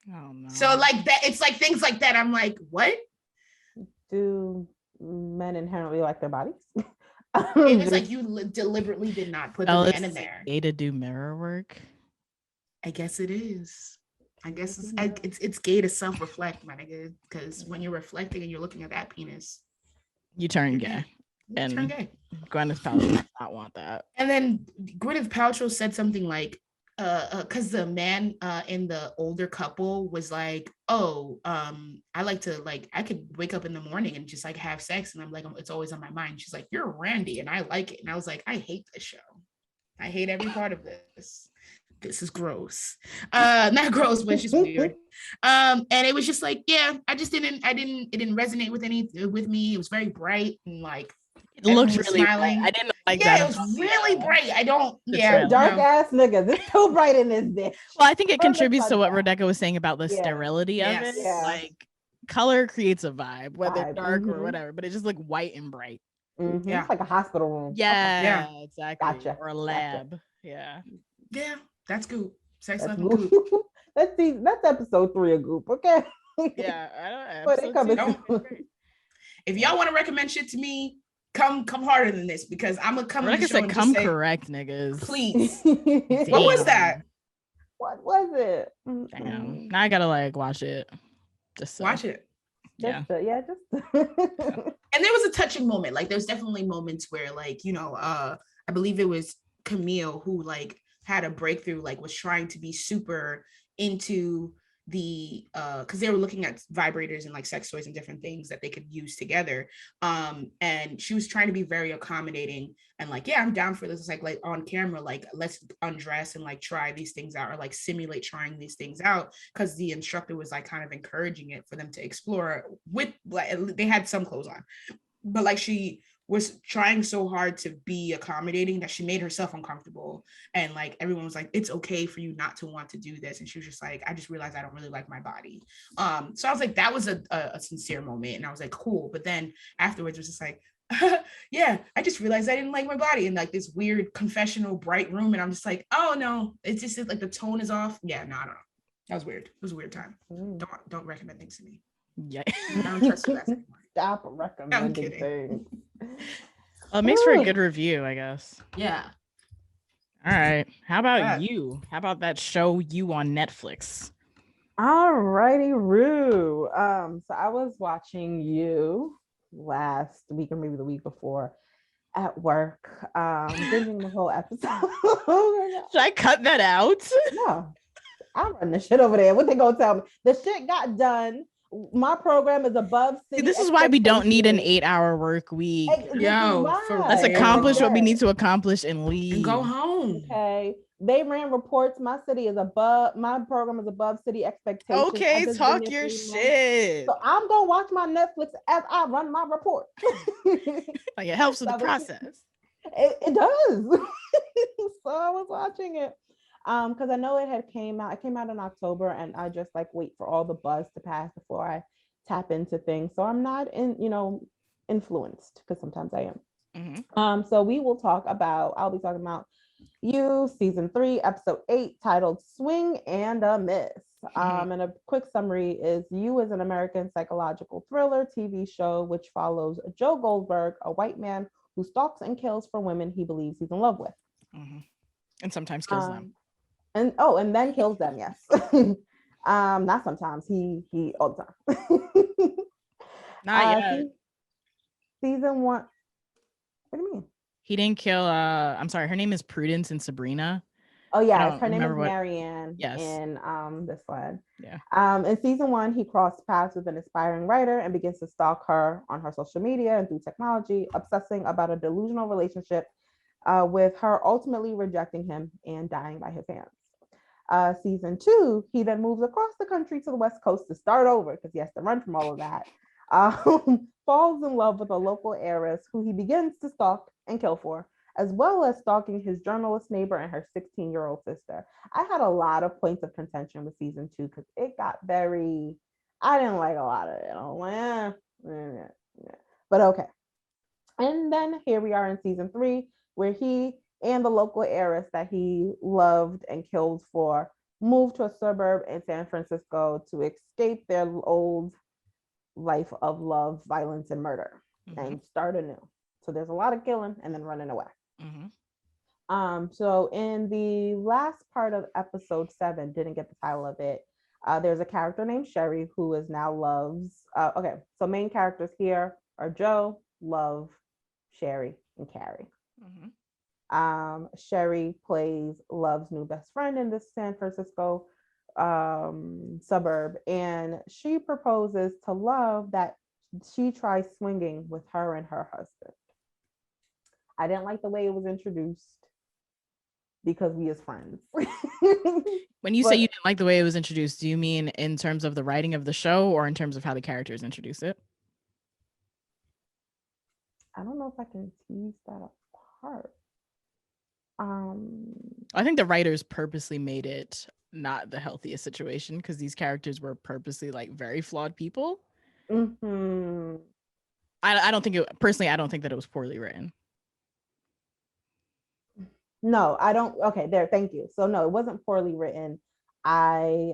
Oh no. So like that, it's like things like that. I'm like, what? Do men inherently like their bodies? It was like you deliberately did not put the man in there. Gay to do mirror work? I guess it is. I guess it's gay to self-reflect, my nigga. Because when you're reflecting and you're looking at that penis, you turn gay. And turn gay. Gwyneth Paltrow does not want that. And then Gwyneth Paltrow said something like, because the man in the older couple was like, oh, I like to like, I could wake up in the morning and just like have sex, and I'm like, it's always on my mind. She's like, you're Randy, and I like it. And I was like, I hate this show. I hate every part of this. This is gross. Not gross, but it's just weird. And it was just like, yeah, it didn't resonate with me. It was very bright and like it looked really bright. I didn't know like Yeah, that it was really bright. I don't. Yeah, trailer. Dark no. ass niggas. It's too bright in this bitch. Well, I think it Turn the contributes to sun what down. Rebecca was saying about the Yeah. sterility of it. Yes. Yeah. Like color creates a vibe, whether Vibe, dark or mhm. whatever, but it just look white and bright. Yeah. It's like a hospital room. Okay. Yeah, Yeah. exactly. Gotcha. Or a Gotcha. lab. Yeah. Yeah, that's Goop. Sex, That's love, and Goop. that's episode 3 of Goop. Okay. Yeah. I don't But it episode coming 2 is soon. great. If y'all want to recommend shit to me, come harder than this because I'm gonna come on Like the I show said, and come just say, correct, niggas. please. Damn. What was that? What was it? Damn. Now I gotta like watch it. Just so. Watch it. Yeah. Just And there was a touching moment. Like there's definitely moments where like, I believe it was Camille who like had a breakthrough, like was trying to be super into the because they were looking at vibrators and like sex toys and different things that they could use together. And she was trying to be very accommodating and like, yeah, I'm down for this. It's like on camera, like let's undress and like try these things out or like simulate trying these things out because the instructor was like kind of encouraging it for them to explore with like they had some clothes on, but like she was trying so hard to be accommodating that she made herself uncomfortable. And like everyone was like, it's okay for you not to want to do this. And she was just like, I just realized I don't really like my body. So I was like, that was a sincere moment. And I was like, cool. But then afterwards it was just like, yeah, I just realized I didn't like my body in like this weird confessional bright room. And I'm just like, oh no, it's just like the tone is off. Yeah, no, I don't know. That was weird. It was a weird time. Don't recommend things to me. Yeah. I don't trust you guys anymore. Stop recommending kidding. things. Well, it makes for a good review, I guess. Yeah. All right. How about Yeah. you? How about that show You on Netflix? Alrighty, Rue. So I was watching You last week or maybe the week before at work. Binging the whole episode. Should I cut that out? No, I'm running the shit over there. What they gonna tell me? The shit got done. My program is above See, city. this is why we don't need an expectations. 8-hour work week. Yo, for Let's real. accomplish what we Yes. need to accomplish and leave. And go home. Okay. They ran reports. My program is above city expectations. Okay, I've just talk been there your 3 months. shit. So I'm gonna watch my Netflix as I run my report. Like it helps with the That was- process. It does. So I was watching it. Because I know it came out in October, and I just like wait for all the buzz to pass before I tap into things. So I'm not influenced because sometimes I am. Mm-hmm. So I'll be talking about You season 3, episode 8, titled Swing and a Miss. And a quick summary is You is an American psychological thriller TV show which follows Joe Goldberg, a white man who stalks and kills for women he believes he's in love with. Mm-hmm. And sometimes kills them. And then kills them, yes. Not sometimes, he all the time. Not yet. Season 1. What do you mean? He didn't kill I'm sorry, her name is Prudence in Sabrina. Oh I yeah, don't her name is remember what- Marianne Yes. in this one. Yeah. In season 1, he crossed paths with an aspiring writer and begins to stalk her on her social media and through technology, obsessing about a delusional relationship with her ultimately rejecting him and dying by his hands. Season 2, he then moves across the country to the West Coast to start over because he has to run from all of that. Falls in love with a local heiress who he begins to stalk and kill for, as well as stalking his journalist neighbor and her 16-year-old sister. I had a lot of points of contention with season 2 because it got I didn't like a lot of it. I was like, but okay. And then here we are in season 3, where he and the local heiress that he loved and killed for moved to a suburb in San Francisco to escape their old life of love, violence, and murder and start anew. So there's a lot of killing and then running away. So in the last part of episode 7, didn't get the title of it, there's a character named Sherry who is now Love's so main characters here are Joe, Love, Sherry, and Carrie. Sherry plays Love's new best friend in this San Francisco suburb, and she proposes to Love that she tries swinging with her and her husband. I didn't like the way it was introduced because we as friends. When you say you didn't like the way it was introduced, do you mean in terms of the writing of the show or in terms of how the characters introduce it? I don't know if I can tease that part. I think the writers purposely made it not the healthiest situation because these characters were purposely like very flawed people. Mm-hmm. I don't think it personally. I don't think that it was poorly written. No, I don't. Okay, there. Thank you. So no, it wasn't poorly written. I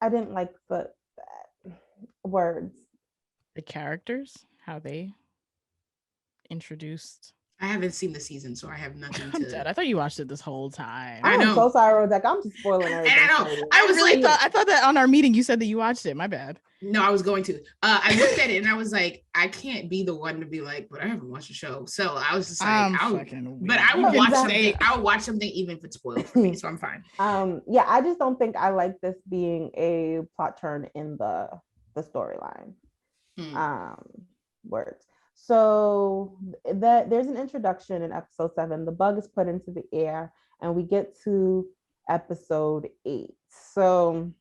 I didn't like the words. The characters, how they introduced. I haven't seen the season, so I have nothing I'm to. dead. I thought you watched it this whole time. I I'm know. so sorry, Rodek. I'm just spoiling everything. And I know. for you. I was really like, I thought that on our meeting you said that you watched it. My bad. no, I was going to. I looked at it and I was like, I can't be the one to be like, but I haven't watched the show. So I was just like, but I would watch something. I would watch something even if it's spoiled for me. So I'm fine. Yeah, I just don't think I like this being a plot turn in the storyline. Words. So that there's an introduction in episode 7. The bug is put into the air, and we get to episode 8. So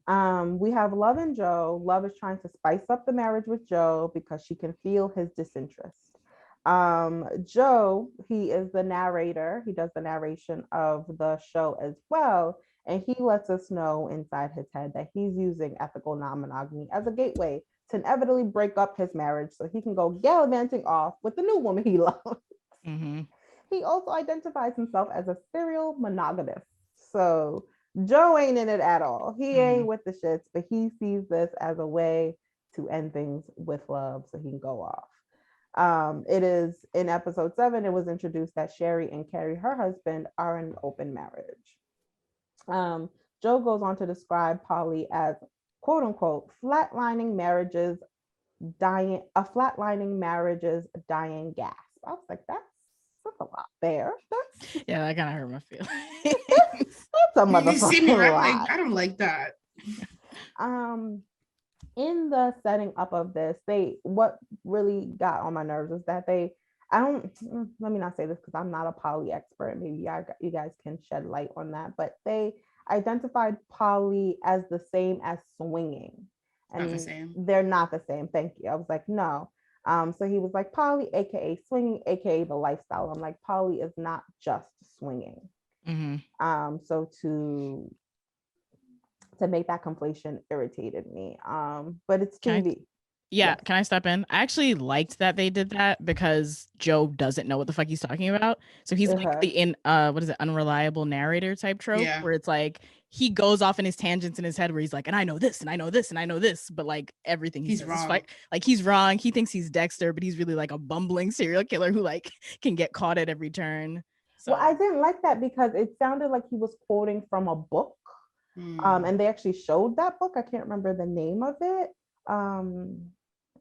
we have Love and Joe. Love is trying to spice up the marriage with Joe because she can feel his disinterest. Joe, he is the narrator. He does the narration of the show as well. And he lets us know inside his head that he's using ethical non-monogamy as a gateway to inevitably break up his marriage so he can go gallivanting off with the new woman he loves. Mm-hmm. He also identifies himself as a serial monogamist. So Joe ain't in it at all. He ain't with the shits, but he sees this as a way to end things with love so he can go off. It is in episode 7, it was introduced that Sherry and Carrie, her husband, are in an open marriage. Joe goes on to describe Polly as quote unquote flatlining marriages dying gasp. I was like, that's a lot there. Yeah, that kind of hurt my feelings. That's a motherfucking You see me, right? lot. Like, I don't like that. In the setting up of this, what really got on my nerves is that let me not say this because I'm not a poly expert. Maybe you guys can shed light on that, but they identified poly as the same as swinging. And not the same. They're not the same. Thank you. I was like, no. So he was like, poly, aka swinging, aka the lifestyle. I'm like, poly is not just swinging. Mm-hmm. So to make that conflation irritated me. But it's TV. Can I step in? I actually liked that they did that because Joe doesn't know what the fuck he's talking about. So he's like the unreliable narrator type trope where it's like he goes off in his tangents in his head where he's like, and I know this, and I know this, and I know this, but like everything he's wrong. Like he's wrong. He thinks he's Dexter, but he's really like a bumbling serial killer who like can get caught at every turn. So. Well, I didn't like that because it sounded like he was quoting from a book. And they actually showed that book. I can't remember the name of it.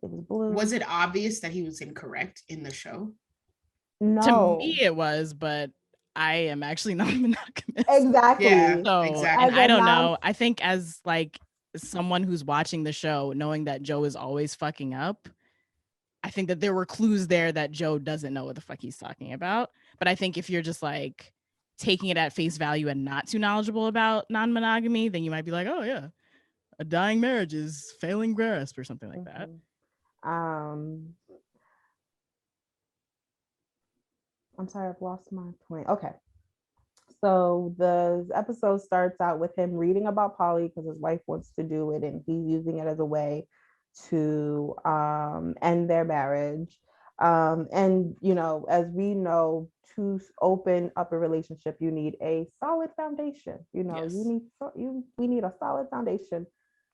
It was blue. Was it obvious that he was incorrect in the show? No. To me it was, but I am actually not monogamous. Exactly. Yeah, so, exactly. And I don't know. I think as like someone who's watching the show, knowing that Joe is always fucking up, I think that there were clues there that Joe doesn't know what the fuck he's talking about. But I think if you're just like taking it at face value and not too knowledgeable about non-monogamy, then you might be like, oh yeah, a dying marriage is failing grasp or something like that. I'm sorry, I've lost my point. Okay. So the episode starts out with him reading about poly because his wife wants to do it and he's using it as a way to end their marriage. And you know, as we know, to open up a relationship, you need a solid foundation. You know, we need a solid foundation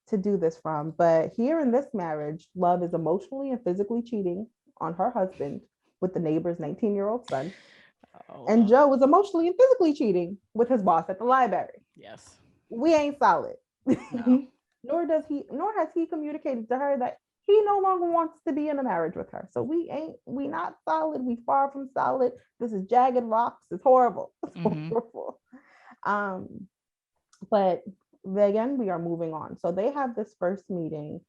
to do this from. But here in this marriage, Love is emotionally and physically cheating on her husband with the neighbor's 19-year-old son. And Joe was emotionally and physically cheating with his boss at the library. Yes. We ain't solid. No. Nor has he communicated to her that he no longer wants to be in a marriage with her. So we not solid. We far from solid. This is jagged rocks. It's horrible. It's horrible. But again, we are moving on. So they have this first meeting.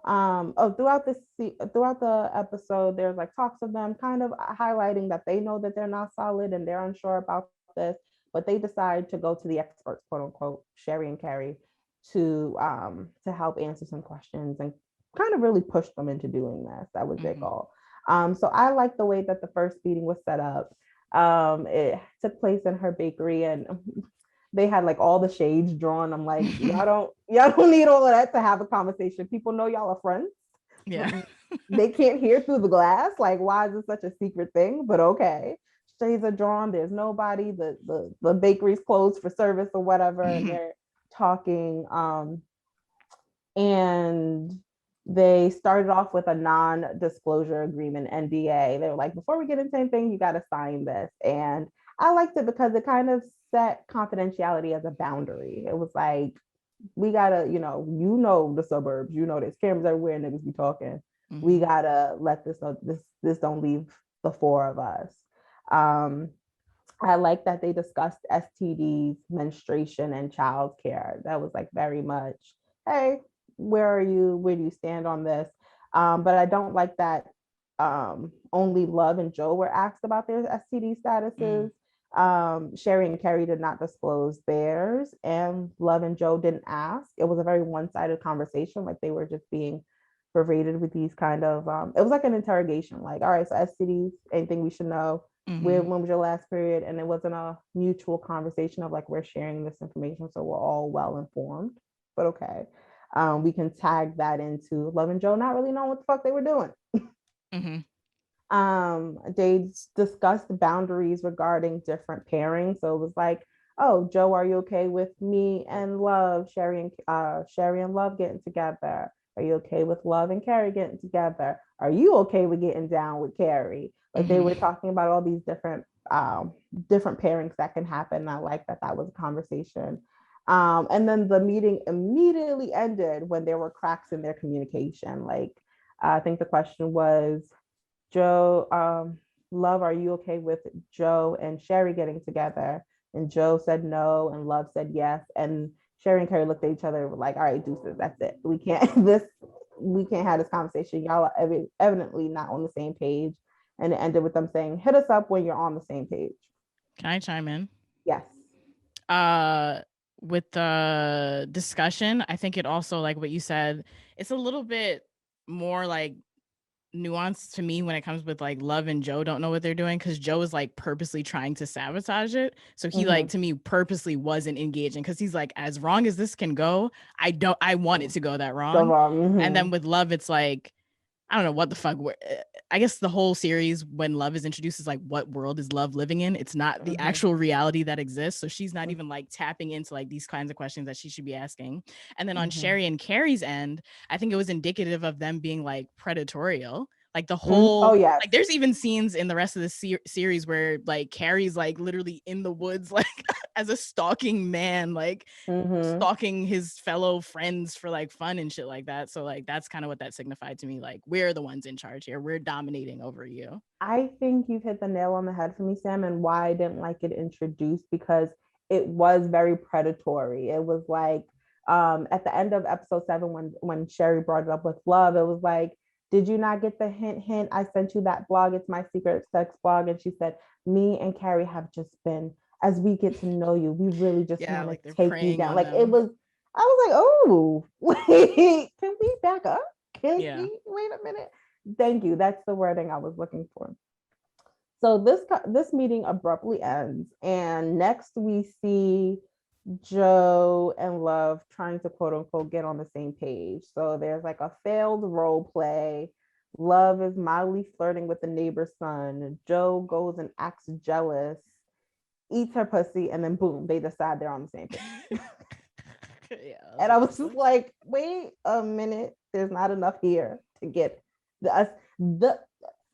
Throughout the episode, there's like talks of them kind of highlighting that they know that they're not solid and they're unsure about this, but they decide to go to the experts, quote unquote, Sherry and Carrie, to help answer some questions and kind of really push them into doing this. That was their goal. So I like the way that the first meeting was set up. It took place in her bakery, and they had like all the shades drawn. I'm like, y'all don't need all of that to have a conversation. People know y'all are friends. Yeah. They can't hear through the glass. Like, why is this such a secret thing? But okay. Shades are drawn. There's nobody. The bakery's closed for service or whatever, and they're talking. And they started off with a non-disclosure agreement, NDA. They were like, before we get into anything, you got to sign this. And I liked it because it kind of set confidentiality as a boundary. It was like, we gotta, the suburbs, there's cameras everywhere, niggas be talking. We gotta let this know, this don't leave the four of us. I like that they discussed STDs, menstruation, and childcare. That was like very much, hey, where are you? Where do you stand on this? But I don't like that only Love and Joe were asked about their STD statuses. Sherry and Carrie did not disclose theirs, and Love and Joe didn't ask. It was a very one-sided conversation. Like, they were just being berated with these kind of, it was like an interrogation. Like, all right, so STDs, anything we should know? When was your last period? And it wasn't a mutual conversation of like, we're sharing this information, so we're all well informed. But okay, we can tag that into Love and Joe not really knowing what the fuck they were doing. They discussed boundaries regarding different pairings. So it was like, oh, Joe, are you okay with me and Love, Sherry and Love getting together? Are you okay with Love and Carrie getting together? Are you okay with getting down with Carrie? Like, they were talking about all these different pairings that can happen. And I like that was a conversation. And then the meeting immediately ended when there were cracks in their communication. Like, I think the question was, Joe, Love, are you okay with Joe and Sherry getting together? And Joe said no, and Love said yes. And Sherry and Carrie looked at each other like, all right, deuces, that's it. We can't have this conversation. Y'all are evidently not on the same page. And it ended with them saying, hit us up when you're on the same page. Can I chime in? Yes. With the discussion, I think it also, like what you said, it's a little bit more like nuanced to me when it comes with like Love and Joe don't know what they're doing, because Joe is like purposely trying to sabotage it. So he like, to me, purposely wasn't engaging, because he's like, as wrong as this can go, I want it to go that wrong. And then with Love, it's like, I don't know what the fuck. I guess the whole series, when Love is introduced, is like, what world is Love living in? It's not the actual reality that exists. So she's not even like tapping into like these kinds of questions that she should be asking. And then on Sherry and Carrie's end, I think it was indicative of them being like predatorial. Like the whole, like there's even scenes in the rest of the series where like Carrie's like literally in the woods, like as a stalking man, like stalking his fellow friends for like fun and shit like that. So like, that's kind of what that signified to me. Like, we're the ones in charge here. We're dominating over you. I think you've hit the nail on the head for me, Sam, and why I didn't like it introduced, because it was very predatory. It was like, at the end of episode 7, when Sherry brought it up with Love, it was like, did you not get the hint? I sent you that blog. It's my secret sex blog. And she said, me and Carrie have just been, as we get to know you, we really just want like to take you down. Like, them. I was like, oh, wait, can we back up? Can we, wait a minute? Thank you. That's the wording I was looking for. So this meeting abruptly ends. And next we see Joe and Love trying to quote unquote get on the same page. So there's like a failed role play. Love is mildly flirting with the neighbor's son. Joe goes and acts jealous, eats her pussy, and then boom, they decide they're on the same page. And I was just like, wait a minute, there's not enough here to get the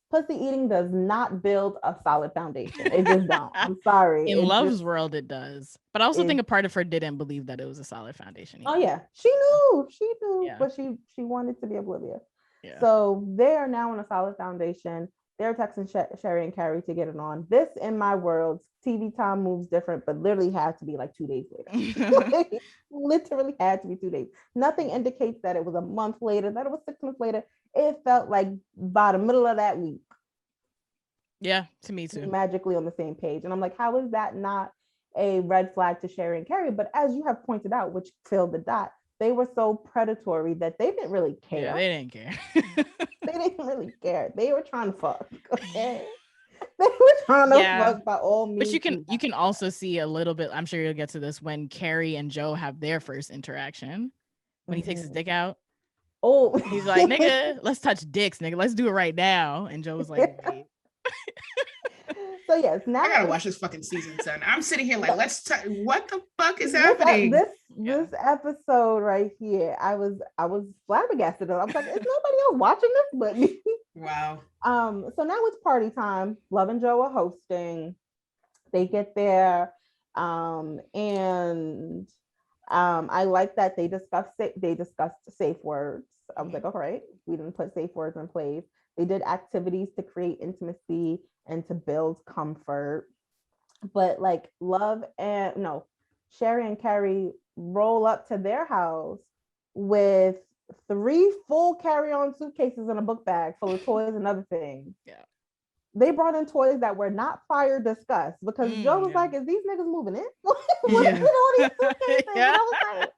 pussy eating does not build a solid foundation. It just don't. I'm sorry. In Love's world, it does. But I also think a part of her didn't believe that it was a solid foundation either. Oh yeah, she knew, but she wanted to be oblivious. Yeah. So they are now on a solid foundation. They're texting Sherry and Carrie to get it on. This, in my world, TV time moves different, but literally had to be like 2 days later. Literally had to be 2 days. Nothing indicates that it was a month later, that it was 6 months later. It felt like by the middle of that week. Yeah, to me too. Magically on the same page. And I'm like, how is that not a red flag to Sherry and Carrie? But as you have pointed out, which filled the dot, they were so predatory that they didn't really care. Yeah, they didn't care. They didn't really care. They were trying to fuck. Okay. They were trying to fuck by all means. But you can also see a little bit, I'm sure you'll get to this, when Carrie and Joe have their first interaction. When he takes his dick out. Oh, he's like, nigga, let's touch dicks, nigga. Let's do it right now. And Joe was like, wait. So yes, now I gotta watch this fucking season, son. I'm sitting here like, what the fuck is happening? This episode right here, I was flabbergasted. I was like, is nobody else watching this but me? Wow. So now it's party time. Love and Joe are hosting. They get there, and I like that they discussed safe words. I was like, all right, we didn't put safe words in place. They did activities to create intimacy and to build comfort. But like Sherry and Carrie roll up to their house with 3 full carry-on suitcases and a book bag full of toys and other things. Yeah. They brought in toys that were not prior discussed because Joe was like, is these niggas moving in? What's in all these suitcases? Yeah. I was like,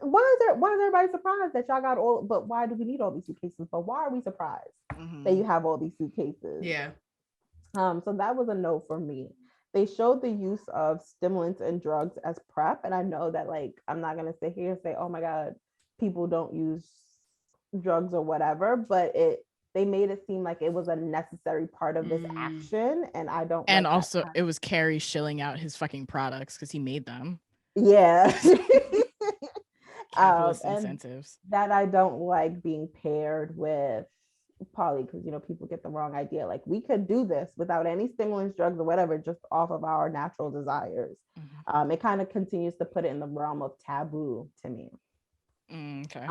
why is everybody surprised that y'all got all, but why do we need all these suitcases? But why are we surprised that you have all these suitcases? Yeah. So that was a no for me. They showed the use of stimulants and drugs as PrEP. And I know that, like, I'm not going to sit here and say, oh my God, people don't use drugs or whatever, but they made it seem like it was a necessary part of this action. And I don't. And also it was Carrie shilling out his fucking products because he made them. Yeah. Capitalist incentives. That I don't like being paired with poly, because people get the wrong idea. Like, we could do this without any stimulants, drugs, or whatever, just off of our natural desires. It kind of continues to put it in the realm of taboo to me. Okay.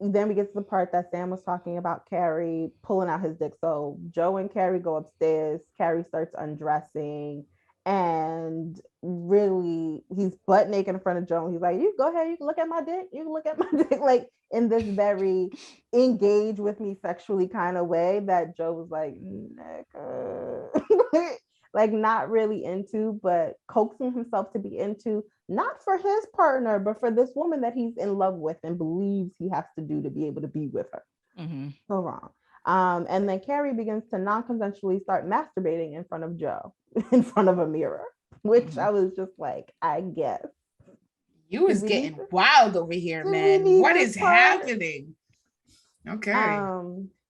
Then we get to the part that Sam was talking about, Carrie pulling out his dick. So Joe and Carrie go upstairs. Carrie starts undressing, and really, he's butt naked in front of Joe. He's like, you go ahead, you can look at my dick. You can look at my dick, like in this very engage with me sexually kind of way that Joe was like, like not really into, but coaxing himself to be into, not for his partner, but for this woman that he's in love with and believes he has to do to be able to be with her. So wrong. And then Carrie begins to non-consensually start masturbating in front of Joe, in front of a mirror, which I was just like, I guess. You was getting wild over here, man. What is happening? Okay.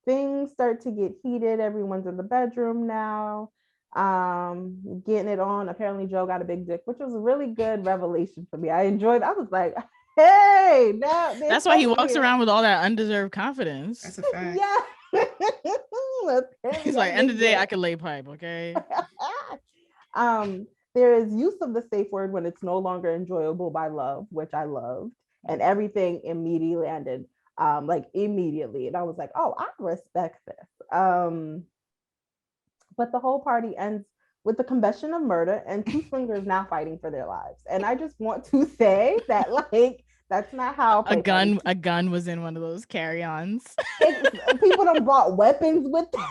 Things start to get heated. Everyone's in the bedroom now, getting it on. Apparently Joe got a big dick, which was a really good revelation for me. I enjoyed it. I was like, hey, now that's why he walks around with all that undeserved confidence. That's a fact. Yeah. He's like, end of the day, I can lay pipe, okay? There is use of the safe word when it's no longer enjoyable by love, which I loved, and everything immediately ended, immediately. And I was like, oh, I respect this. But the whole party ends with the combustion of murder and 2 swingers now fighting for their lives. And I just want to say that, like, that's not how a gun was in one of those carry-ons. People done brought weapons with them.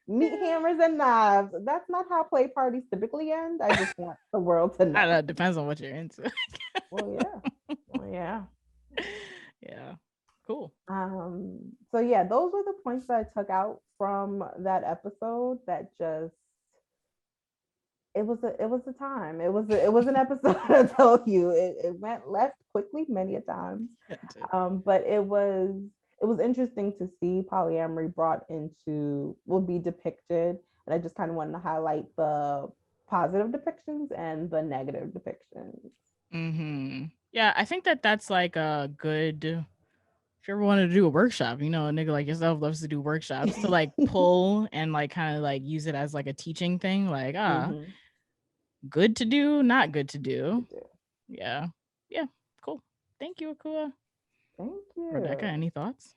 Meat hammers and knives. That's not how play parties typically end. I just want the world to know. I don't know, it depends on what you're into. Well, yeah. Yeah. Cool. So yeah, those were the points that I took out from that episode. That just it was a time. It was an episode. I tell you, it went left quickly many a times. But it was interesting to see polyamory be depicted, and I just kind of wanted to highlight the positive depictions and the negative depictions. Yeah, I think that's like a good. If you ever wanted to do a workshop, a nigga like yourself loves to do workshops to like pull and like kind of like use it as like a teaching thing, like good to do, not good to do. Yeah, cool. Thank you, Akua. Thank you, Rebecca. Any thoughts?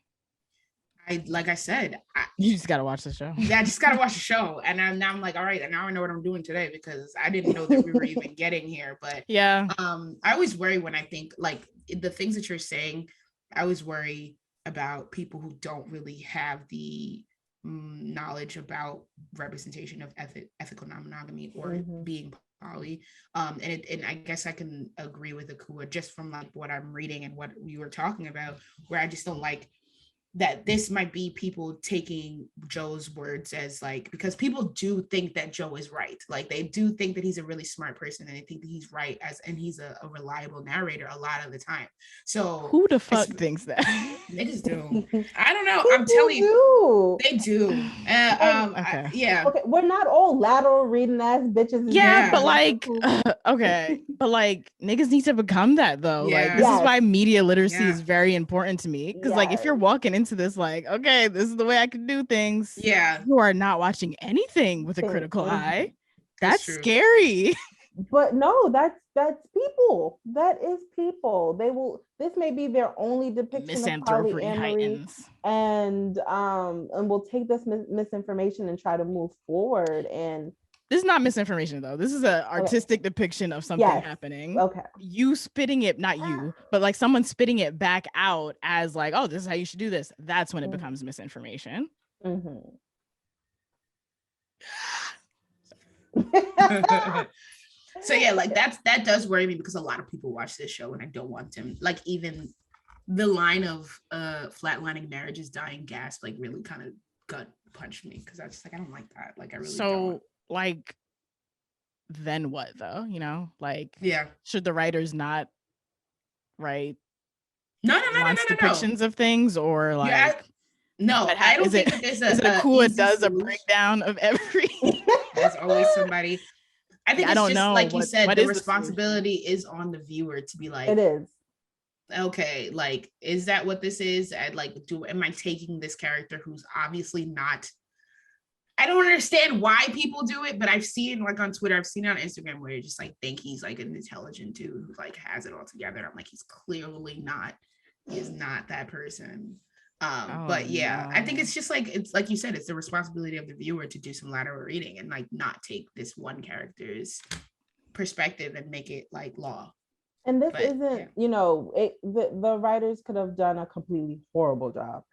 Like I said, you just gotta watch the show. Yeah, I just gotta watch the show, and now I'm like, all right, now I know what I'm doing today, because I didn't know that we were even getting here. But yeah, I always worry when I think like the things that you're saying. I always worry about people who don't really have the knowledge about representation of ethical non-monogamy or being poly. And I guess I can agree with Akua just from like what I'm reading and what you were talking about, where I just don't like that this might be people taking Joe's words as like, because people do think that Joe is right. Like they do think that he's a really smart person and they think that he's right and he's a reliable narrator a lot of the time. So who the fuck thinks that? Niggas do. I don't know. I'm telling you, they do. Okay. Yeah. Okay, we're not all lateral reading ass bitches. Yeah, but like, okay, but like, niggas need to become that though. Yeah. Like, this is why media literacy Yeah. is very important to me. Because like, if you're walking into this, like, okay, this is the way I can do things. Yeah. You are not watching anything with a critical eye. That's true. scary. But no, that's people. That is people. They will. This may be their only depiction of polyamory, and we'll take this misinformation and try to move forward. And this is not misinformation though. This is an artistic depiction of something happening. Okay, you spitting it, not you, but like someone spitting it back out as like, oh, this is how you should do this. That's when it becomes misinformation. So yeah, like that does worry me because a lot of people watch this show and I don't want them, like even the line of flatlining marriages, dying gasp, like really kind of gut punched me because I was just like, I don't like that. Like I really don't. Like then what though? You know, like should the writers not write depictions of things or like no, I don't think that there's a Akua does a breakdown of every there's always somebody. I think it's just know. Like you said, the responsibility is on the viewer to be like, it is. Okay, like, is that what this is? And like, am I taking this character who's obviously not? I don't understand why people do it, but I've seen like on Twitter, I've seen it on Instagram where you just like think he's like an intelligent dude who like has it all together. I'm like, he's clearly not. He is not that person. But yeah, I think it's just like, it's like you said, it's the responsibility of the viewer to do some lateral reading and like not take this one character's perspective and make it like law. And this isn't, you know, the writers could have done a completely horrible job.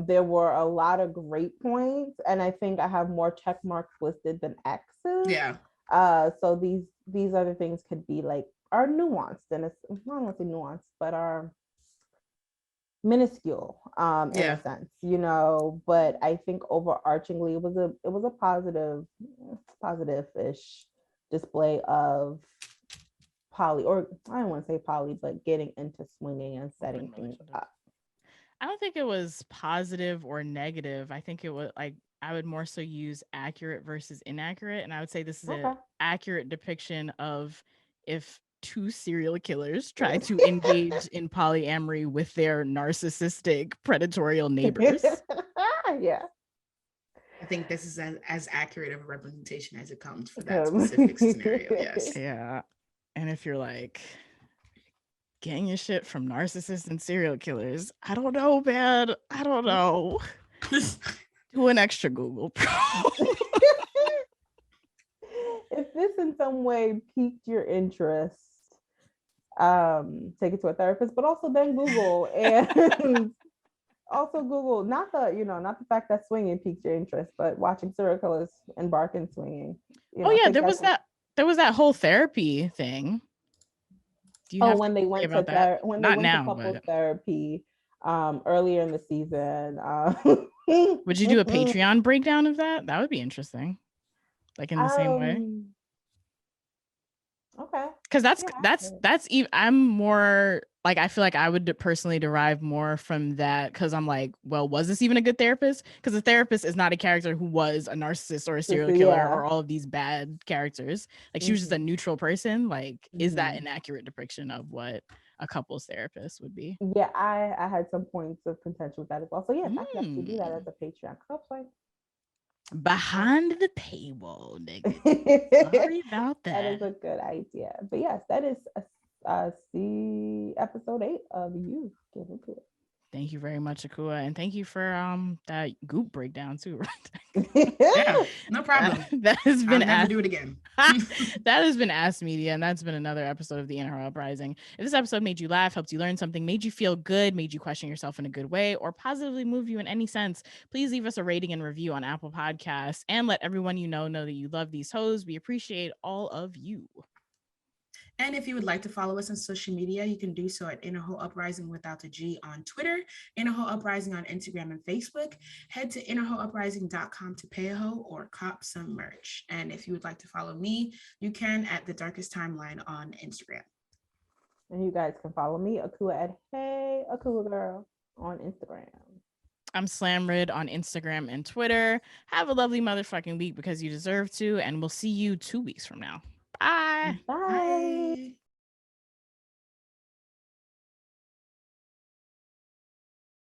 There were a lot of great points, and I think I have more check marks listed than X's. Yeah. So these other things could be like are nuanced, and it's I don't want to say nuanced, but are minuscule in a sense, you know. But I think overarchingly it was a positive-ish display of poly, or I don't want to say poly, but getting into swinging and setting things up. I don't think it was positive or negative. I think it was like I would more so use accurate versus inaccurate, and I would say this is an accurate depiction of if two serial killers try to engage in polyamory with their narcissistic, predatory neighbors. Yeah. I think this is as accurate of a representation as it comes for that specific scenario. Yes. Yeah. And if you're like getting your shit from narcissists and serial killers, I don't know, man. I don't know. Do an extra Google. If this in some way piqued your interest, take it to a therapist, but also then Google and also Google not the fact that swinging piqued your interest, but watching serial killers embark in swinging. You know, there was that whole therapy thing. When they went to couples therapy earlier in the season. Would you do a Patreon breakdown of that? That would be interesting. Like in the same way. Okay. Because that's even I'm more like I feel like I would personally derive more from that because I'm like, well, was this even a good therapist? Because the therapist is not a character who was a narcissist or a serial killer or all of these bad characters. Like she was just a neutral person. Like, is that an accurate depiction of what a couple's therapist would be? Yeah, I had some points of contention with that as well. So yes, I can actually do that as a Patreon. Behind the paywall, nigga. Sorry about that. That is a good idea. But yes, that is see episode 8 of You. Get into it. Thank you very much, Akua, and thank you for that Goop breakdown too. Yeah, no problem. That has been I'll never asked. do it again. That has been Ask Media, and that's been another episode of the Inner Uprising. If this episode made you laugh, helped you learn something, made you feel good, made you question yourself in a good way, or positively moved you in any sense, please leave us a rating and review on Apple Podcasts and let everyone you know that you love these hoes. We appreciate all of you. And if you would like to follow us on social media, you can do so at Interho Uprising without a G on Twitter, Interho Uprising on Instagram and Facebook. Head to interhouprising.com to pay a hoe or cop some merch. And if you would like to follow me, you can at The Darkest Timeline on Instagram. And you guys can follow me, Akua, at Hey Akua Girl on Instagram. I'm Slamrid on Instagram and Twitter. Have a lovely motherfucking week because you deserve to, and we'll see you 2 weeks from now. Bye. Bye.